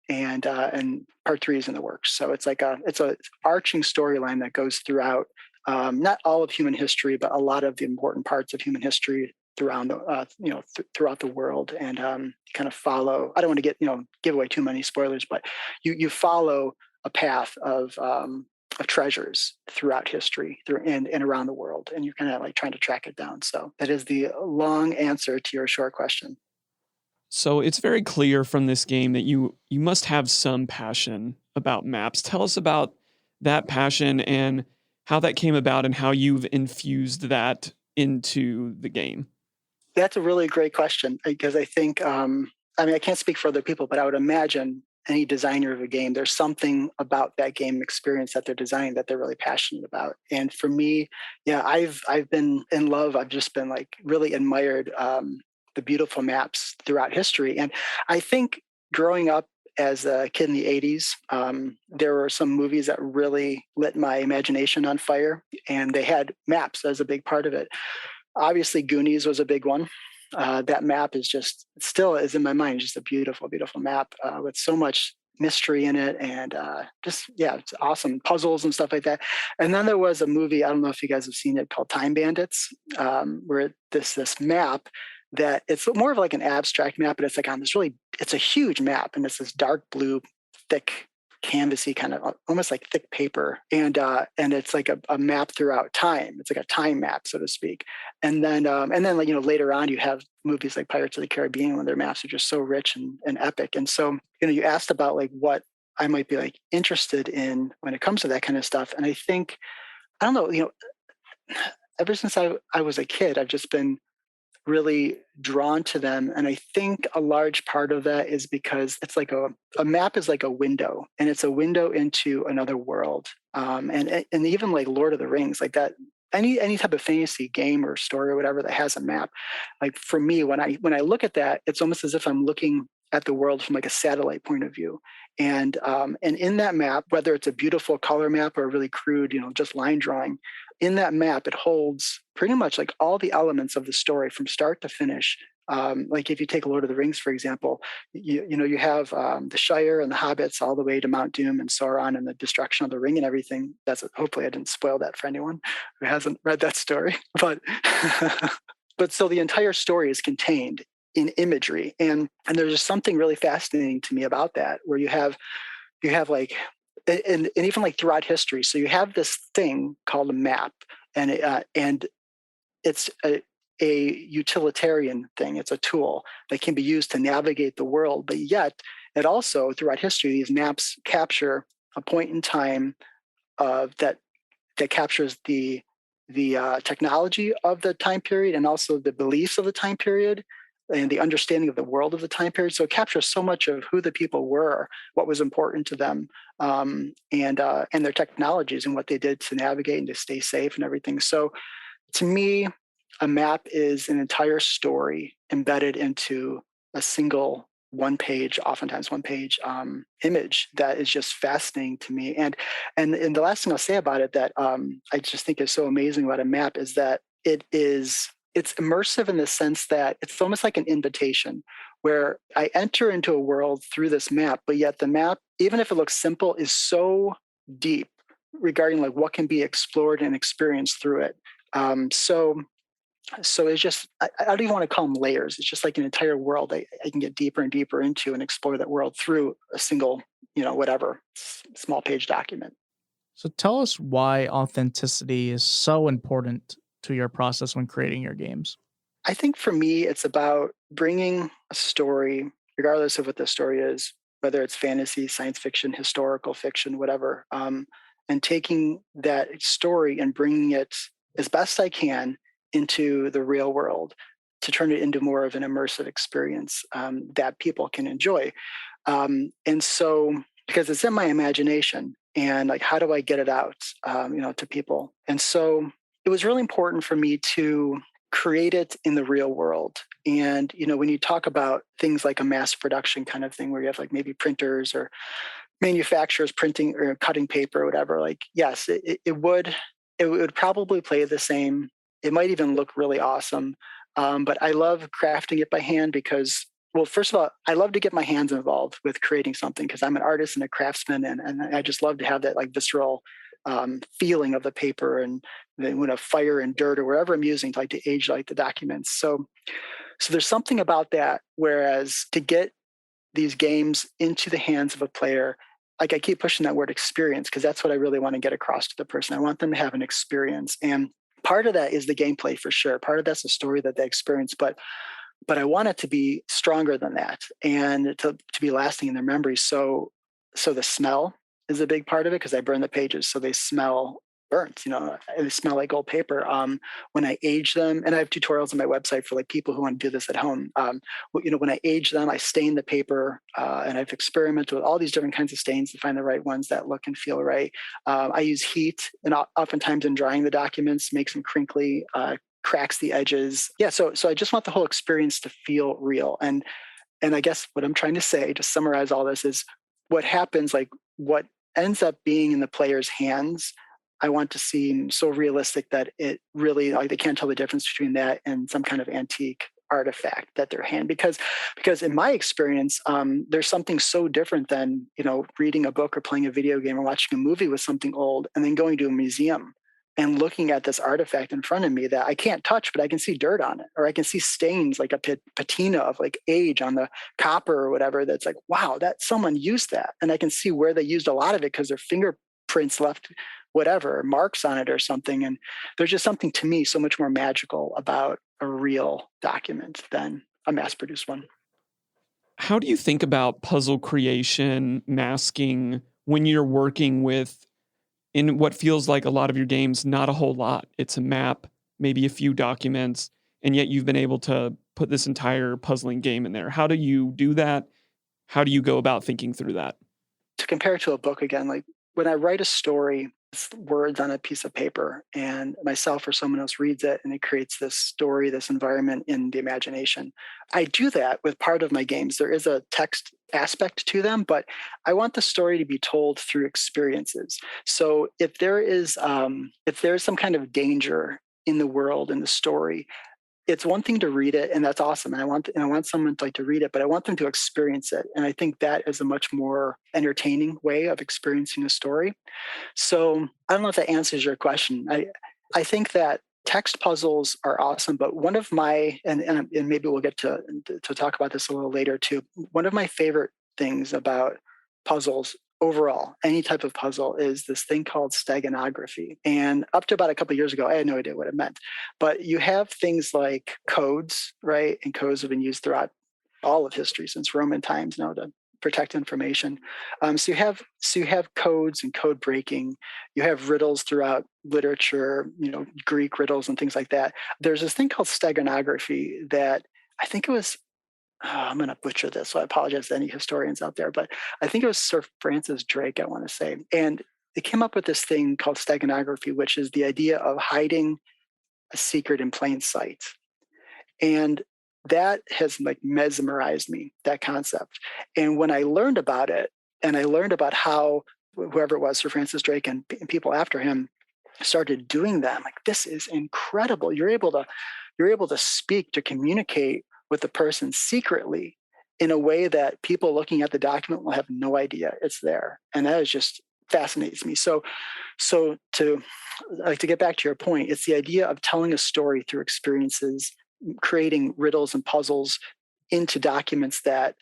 And part 3 is in the works. So it's like it's a arching storyline that goes throughout not all of human history, but a lot of the important parts of human history throughout throughout the world, and kind of follow. I don't want to give away too many spoilers, but you follow a path of treasures throughout history and around the world, and you're kind of like trying to track it down. So that is the long answer to your short question. So it's very clear from this game that you must have some passion about maps. Tell us about that passion and how that came about and how you've infused that into the game. That's a really great question, because I think I can't speak for other people, but I would imagine any designer of a game, there's something about that game experience that they're designing that they're really passionate about. And for me, yeah, I've been in love. I've just been like really admired the beautiful maps throughout history. And I think growing up as a kid in the 80s, there were some movies that really lit my imagination on fire, and they had maps as a big part of it. Obviously, Goonies was a big one. That map is just still is in my mind, just a beautiful, beautiful map with so much mystery in it, and it's awesome puzzles and stuff like that. And then there was a movie, I don't know if you guys have seen it, called Time Bandits, where this map that it's more of like an abstract map, but it's like on this it's a huge map, and it's this dark blue, thick canvassy kind of almost like thick paper, and it's like a map throughout time. It's like a time map, so to speak. And then like later on you have movies like Pirates of the Caribbean, when their maps are just so rich and epic. And so you asked about like what I might be like interested in when it comes to that kind of stuff. And I think I don't know, ever since I was a kid, I've just been really drawn to them. And I think a large part of that is because it's like a map is like a window, and it's a window into another world. And even like Lord of the Rings, like that, any type of fantasy game or story or whatever that has a map, like for me, when I look at that, it's almost as if I'm looking at the world from like a satellite point of view. And in that map, whether it's a beautiful color map or a really crude, just line drawing, in that map, it holds pretty much like all the elements of the story from start to finish. Like if you take Lord of the Rings, for example, you have the Shire and the Hobbits all the way to Mount Doom and Sauron and the destruction of the ring and everything. Hopefully I didn't spoil that for anyone who hasn't read that story. But but so the entire story is contained in imagery, and there's just something really fascinating to me about that, where you have like and even like throughout history. So you have this thing called a map, and it's a utilitarian thing. It's a tool that can be used to navigate the world, but yet it also throughout history, these maps capture a point in time that captures the technology of the time period, and also the beliefs of the time period, and the understanding of the world of the time period. So it captures so much of who the people were, what was important to them, and their technologies and what they did to navigate and to stay safe and everything. So to me, a map is an entire story embedded into a single oftentimes one page image that is just fascinating to me. And the last thing I'll say about it that I just think is so amazing about a map is that it's immersive in the sense that it's almost like an invitation, where I enter into a world through this map, but yet the map, even if it looks simple, is so deep regarding like what can be explored and experienced through it. So So it's just, I don't even want to call them layers. It's just like an entire world I can get deeper and deeper into and explore that world through a single, whatever small page document. So tell us why authenticity is so important to your process when creating your games. I think for me, it's about bringing a story, regardless of what the story is, whether it's fantasy, science fiction, historical fiction, whatever, and taking that story and bringing it as best I can into the real world to turn it into more of an immersive experience that people can enjoy. And so, because it's in my imagination, and like, how do I get it out, to people? And so, it was really important for me to create it in the real world. And when you talk about things like a mass production kind of thing, where you have like maybe printers or manufacturers printing or cutting paper or whatever, like yes, it would probably play the same. It might even look really awesome. But I love crafting it by hand because, well, first of all, I love to get my hands involved with creating something because I'm an artist and a craftsman, and I just love to have that like visceral feeling of the paper, and then when a fire and dirt or wherever I'm using to like to age like the documents. So there's something about that. Whereas to get these games into the hands of a player, like I keep pushing that word experience because that's what I really want to get across to the person. I want them to have an experience. And part of that is the gameplay for sure. Part of that's the story that they experience, but I want it to be stronger than that and to be lasting in their memory. So the smell is a big part of it because I burn the pages so they smell burnt, and they smell like old paper. When I age them, and I have tutorials on my website for like people who want to do this at home. When I age them, I stain the paper, and I've experimented with all these different kinds of stains to find the right ones that look and feel right. I use heat, and oftentimes in drying the documents, makes them crinkly, cracks the edges. Yeah, so I just want the whole experience to feel real. And I guess what I'm trying to say, to summarize all this, is what happens, like what ends up being in the player's hands, I want to seem so realistic that it really, like, they can't tell the difference between that and some kind of antique artifact that their hand, because in my experience, there's something so different than reading a book or playing a video game or watching a movie with something old and then going to a museum and looking at this artifact in front of me that I can't touch, but I can see dirt on it, or I can see stains like a patina of like age on the copper or whatever. That's like, wow, that someone used that. And I can see where they used a lot of it because their fingerprints left whatever marks on it or something. And there's just something to me so much more magical about a real document than a mass produced one. How do you think about puzzle creation, masking when you're working with, in what feels like a lot of your games, not a whole lot? It's a map, maybe a few documents, and yet you've been able to put this entire puzzling game in there. How do you do that? How do you go about thinking through that? To compare it to a book again, like when I write a story, it's words on a piece of paper, and myself or someone else reads it, and it creates this story, this environment in the imagination. I do that with part of my games. There is a text aspect to them, but I want the story to be told through experiences. So if there's some kind of danger in the world, in the story, it's one thing to read it, and that's awesome. And I want someone to like to read it, but I want them to experience it. And I think that is a much more entertaining way of experiencing a story. So I don't know if that answers your question. I think that text puzzles are awesome, but one of my, and maybe we'll get to talk about this a little later too. One of my favorite things about puzzles overall, any type of puzzle, is this thing called steganography. And up to about a couple of years ago, I had no idea what it meant. But you have things like codes, right? And codes have been used throughout all of history since Roman times now to protect information. So you have codes and code breaking. You have riddles throughout literature, Greek riddles and things like that. There's this thing called steganography that I think it was, I'm going to butcher this, so I apologize to any historians out there, but I think it was Sir Francis Drake, I want to say. And they came up with this thing called steganography, which is the idea of hiding a secret in plain sight. And that has like mesmerized me, that concept. And when I learned about it, and I learned about how whoever it was, Sir Francis Drake and people after him, started doing that, I'm like, this is incredible. You're able to speak, to communicate with the person secretly in a way that people looking at the document will have no idea it's there. And that is just fascinates me. So to get back to your point, it's the idea of telling a story through experiences, creating riddles and puzzles into documents that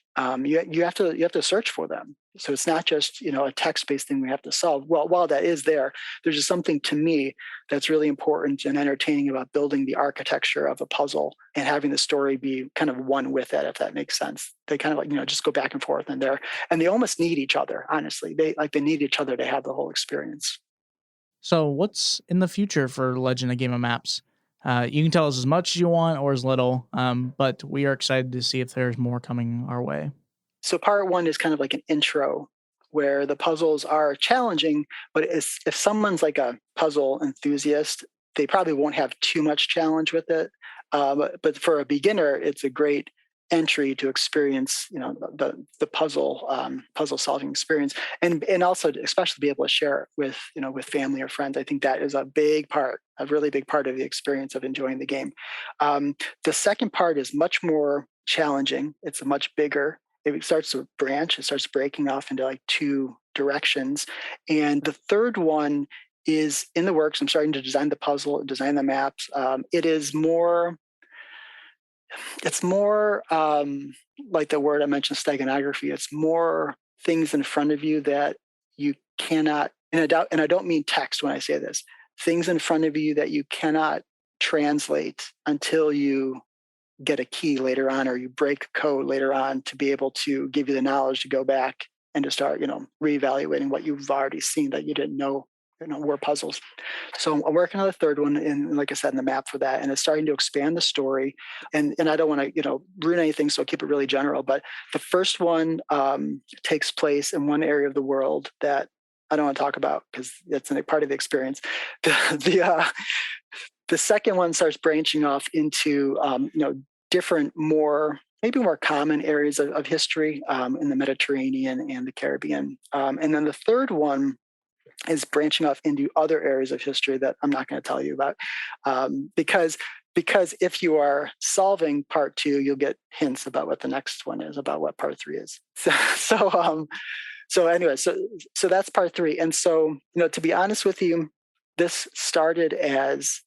you have to search for them. So it's not just a text-based thing we have to solve. Well, while that is there, there's just something to me that's really important and entertaining about building the architecture of a puzzle and having the story be kind of one with it, if that makes sense. They kind of just go back and forth and they almost need each other. Honestly, they need each other to have the whole experience. So, what's in the future for Legend of Game of Maps? You can tell us as much as you want or as little, but we are excited to see if there's more coming our way. So part one is kind of like an intro where the puzzles are challenging, but if someone's like a puzzle enthusiast, they probably won't have too much challenge with it. But for a beginner, it's a great entry to experience, the puzzle solving experience, and also to especially be able to share it with family or friends. I think that is a really big part of the experience of enjoying the game. The second part is much more challenging. It's much bigger. It starts to branch. It starts breaking off into like two directions, and the third one is in the works. I'm starting to design the puzzle, design the maps. It's more like the word I mentioned, steganography. It's more things in front of you that you cannot, and I don't mean text when I say this, things in front of you that you cannot translate until you get a key later on or you break code later on to be able to give you the knowledge to go back and to start, reevaluating what you've already seen that you didn't know were puzzles. So I'm working on the third one, and like I said, in the map for that, and it's starting to expand the story. And I don't want to ruin anything, so I'll keep it really general. But the first one takes place in one area of the world that I don't want to talk about because that's a part of the experience. The second one starts branching off into different, maybe more common areas of history in the Mediterranean and the Caribbean. And then the third one is branching off into other areas of history that I'm not going to tell you about, because if you are solving part two, you'll get hints about what the next one is, about what part three is. So anyway, so that's part three. And so, to be honest with you, this started as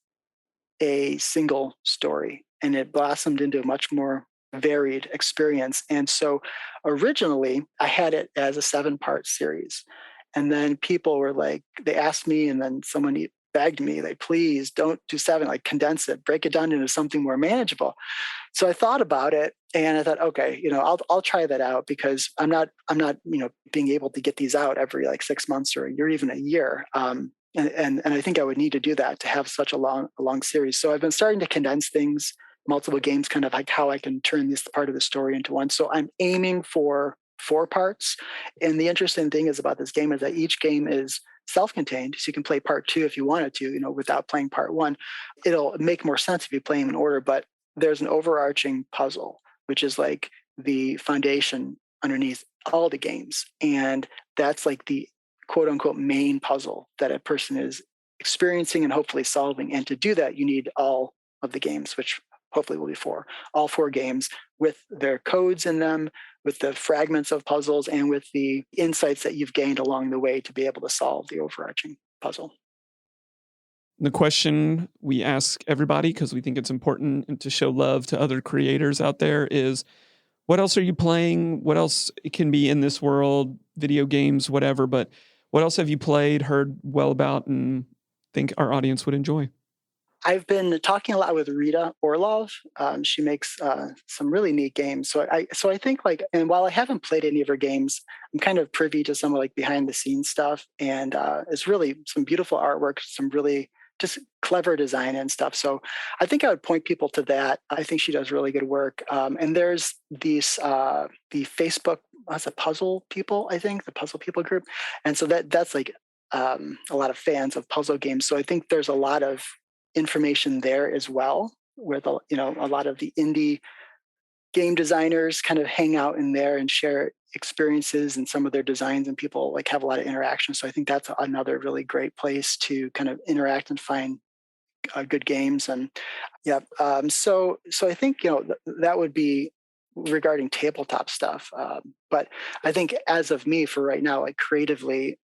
a single story and it blossomed into a much more varied experience. And so originally I had it as a 7-part series. And then people were like, they asked me, and then someone begged me, like, please don't do 7, like condense it, break it down into something more manageable. So I thought about it and I thought, okay, I'll try that out because I'm not, being able to get these out every like 6 months or a year, even a year. And I think I would need to do that to have such a long series. So I've been starting to condense things, multiple games, kind of like how I can turn this part of the story into one. So I'm aiming for 4 parts. And the interesting thing is about this game is that each game is self-contained. So you can play part 2 if you wanted to, without playing part 1. It'll make more sense if you play them in order, but there's an overarching puzzle, which is like the foundation underneath all the games. And that's like the quote unquote main puzzle that a person is experiencing and hopefully solving. And to do that, you need all of the games, which hopefully will be 4, all 4 games with their codes in them, with the fragments of puzzles, and with the insights that you've gained along the way to be able to solve the overarching puzzle. The question we ask everybody, because we think it's important to show love to other creators out there, is what else are you playing? What else can be in this world, video games, whatever, but what else have you played, heard well about, and think our audience would enjoy? I've been talking a lot with Rita Orlov. She makes some really neat games. So I think and while I haven't played any of her games, I'm kind of privy to some like behind the scenes stuff, and it's really some beautiful artwork, some really just clever design and stuff. So I think I would point people to that. I think she does really good work. And there's these the Facebook as a puzzle people, I think the puzzle people group, and so that's like a lot of fans of puzzle games. So I think there's a lot of information there as well, where a lot of the indie game designers kind of hang out in there and share experiences and some of their designs, and people like have a lot of interaction. So I think that's another really great place to kind of interact and find good games. And yeah, so I think that would be regarding tabletop stuff. But I think as of me for right now, like creatively,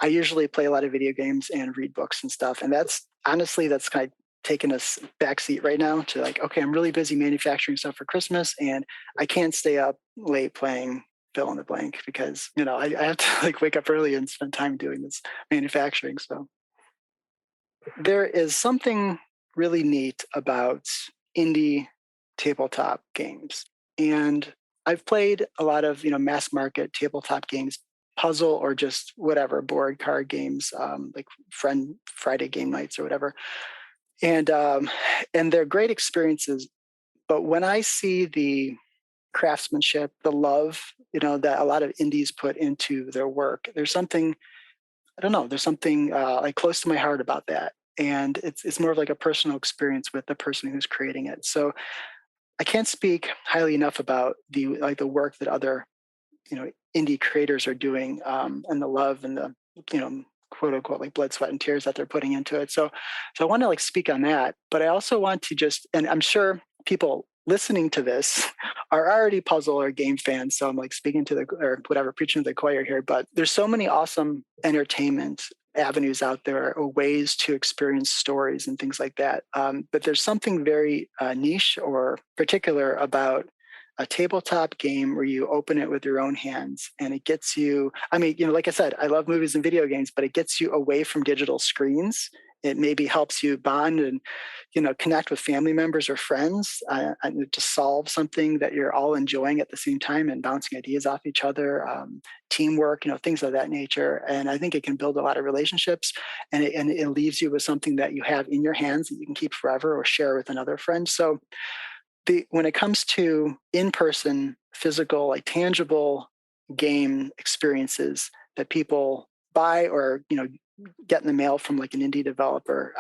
I usually play a lot of video games and read books and stuff. And that's kind of taking a backseat right now to like, okay, I'm really busy manufacturing stuff for Christmas and I can't stay up late playing fill in the blank because, I have to like wake up early and spend time doing this manufacturing. So there is something really neat about indie tabletop games. And I've played a lot of, mass market tabletop games, puzzle or just whatever, board card games, like Friday game nights or whatever. And they're great experiences. But when I see the craftsmanship, the love, that a lot of indies put into their work, there's something, I don't know, there's something like close to my heart about that. And it's more of like a personal experience with the person who's creating it. So I can't speak highly enough about the work that other, indie creators are doing, and the love and the, quote unquote, like blood, sweat, and tears that they're putting into it. So I want to like speak on that, but I also want to and I'm sure people listening to this are already puzzle or game fans. So I'm like speaking to preaching to the choir here, but there's so many awesome entertainment avenues out there or ways to experience stories and things like that. But there's something very niche or particular about a tabletop game where you open it with your own hands and it gets you, like I said, I love movies and video games, but it gets you away from digital screens. It maybe helps you bond and, connect with family members or friends and to solve something that you're all enjoying at the same time and bouncing ideas off each other, teamwork, things of that nature. And I think it can build a lot of relationships and it leaves you with something that you have in your hands that you can keep forever or share with another friend. So when it comes to in-person, physical, like tangible game experiences that people buy or, get in the mail from like an indie developer,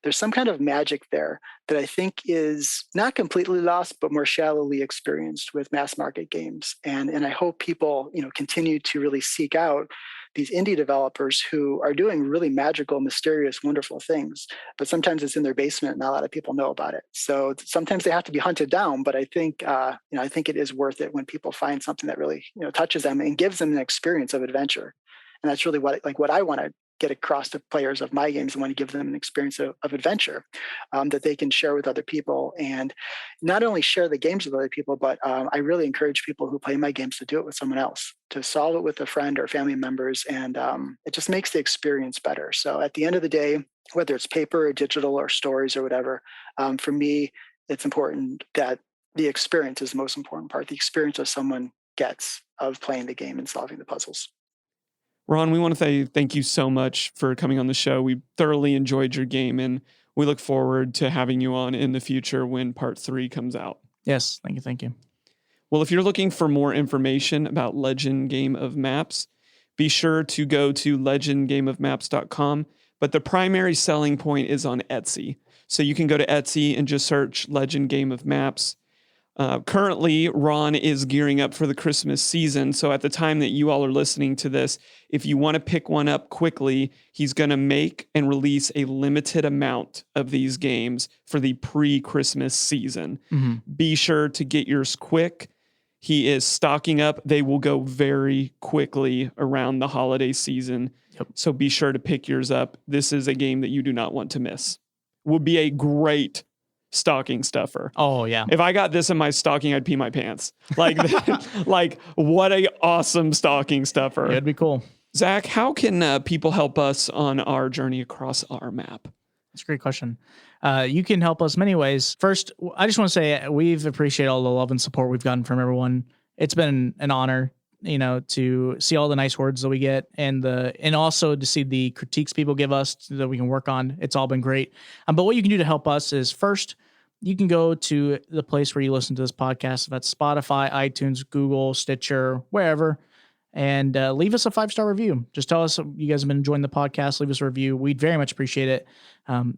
there's some kind of magic there that I think is not completely lost, but more shallowly experienced with mass market games. And I hope people, continue to really seek out these indie developers who are doing really magical, mysterious, wonderful things. But sometimes it's in their basement and not a lot of people know about it. So sometimes they have to be hunted down. But I think, I think it is worth it when people find something that really, touches them and gives them an experience of adventure. And that's really what I want to get across to players of my games. I want to give them an experience of adventure that they can share with other people, and not only share the games with other people, but I really encourage people who play my games to do it with someone else, to solve it with a friend or family members, and it just makes the experience better. So at the end of the day, whether it's paper or digital or stories or whatever, for me, it's important that the experience is the most important part, the experience that someone gets of playing the game and solving the puzzles. Ron, we want to say thank you so much for coming on the show. We thoroughly enjoyed your game, and we look forward to having you on in the future when part 3 comes out. Yes, thank you. Well, if you're looking for more information about Legend Game of Maps, be sure to go to legendgameofmaps.com. But the primary selling point is on Etsy. So you can go to Etsy and just search Legend Game of Maps. Currently, Ron is gearing up for the Christmas season. So at the time that you all are listening to this, if you want to pick one up quickly, he's going to make and release a limited amount of these games for the pre-Christmas season. Mm-hmm. Be sure to get yours quick. He is stocking up. They will go very quickly around the holiday season. Yep. So be sure to pick yours up. This is a game that you do not want to miss. Would be a great stocking stuffer. Oh yeah. If I got this in my stocking, I'd pee my pants. Like, like what a awesome stocking stuffer. Yeah, it'd be cool. Zach, how can people help us on our journey across our map? That's a great question. You can help us many ways. First, I just want to say we've appreciated all the love and support we've gotten from everyone. It's been an honor, to see all the nice words that we get and also to see the critiques people give us that we can work on. It's all been great. But what you can do to help us is first, you can go to the place where you listen to this podcast. That's Spotify, iTunes, Google, Stitcher, wherever, and leave us a 5-star review. Just tell us you guys have been enjoying the podcast. Leave us a review. We'd very much appreciate it.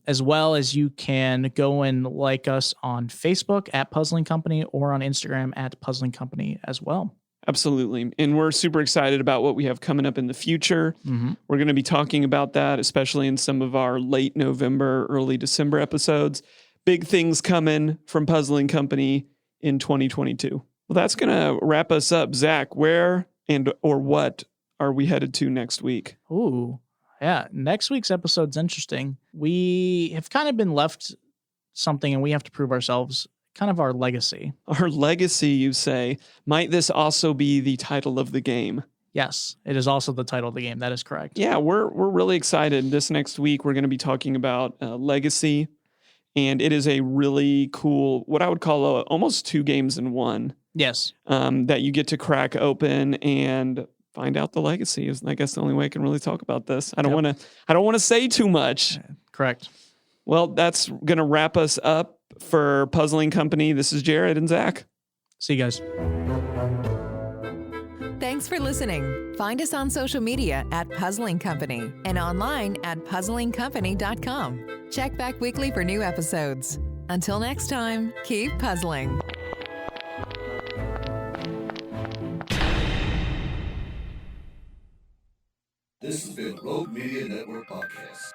As well as you can go and like us on Facebook at Puzzling Company or on Instagram at Puzzling Company as well. Absolutely. And we're super excited about what we have coming up in the future. Mm-hmm. We're going to be talking about that, especially in some of our late November, early December episodes. Big things coming from Puzzling Company in 2022. Well, that's going to wrap us up. Zach, where or what are we headed to next week? Ooh, yeah. Next week's episode's interesting. We have kind of been left something and we have to prove ourselves, kind of our legacy. Our legacy, you say. Might this also be the title of the game? Yes, it is also the title of the game. That is correct. Yeah, we're really excited. This next week, we're going to be talking about Legacy, and it is a really cool, what I would call almost 2 games in one. Yes. That you get to crack open and find out the legacy. Is, I guess, the only way I can really talk about this. I don't want to say too much. Correct. Well, that's going to wrap us up for Puzzling Company. This is Jared and Zach. See you guys. Thanks for listening. Find us on social media at Puzzling Company and online at puzzlingcompany.com. Check back weekly for new episodes. Until next time, keep puzzling. This has been Rogue Media Network Podcast.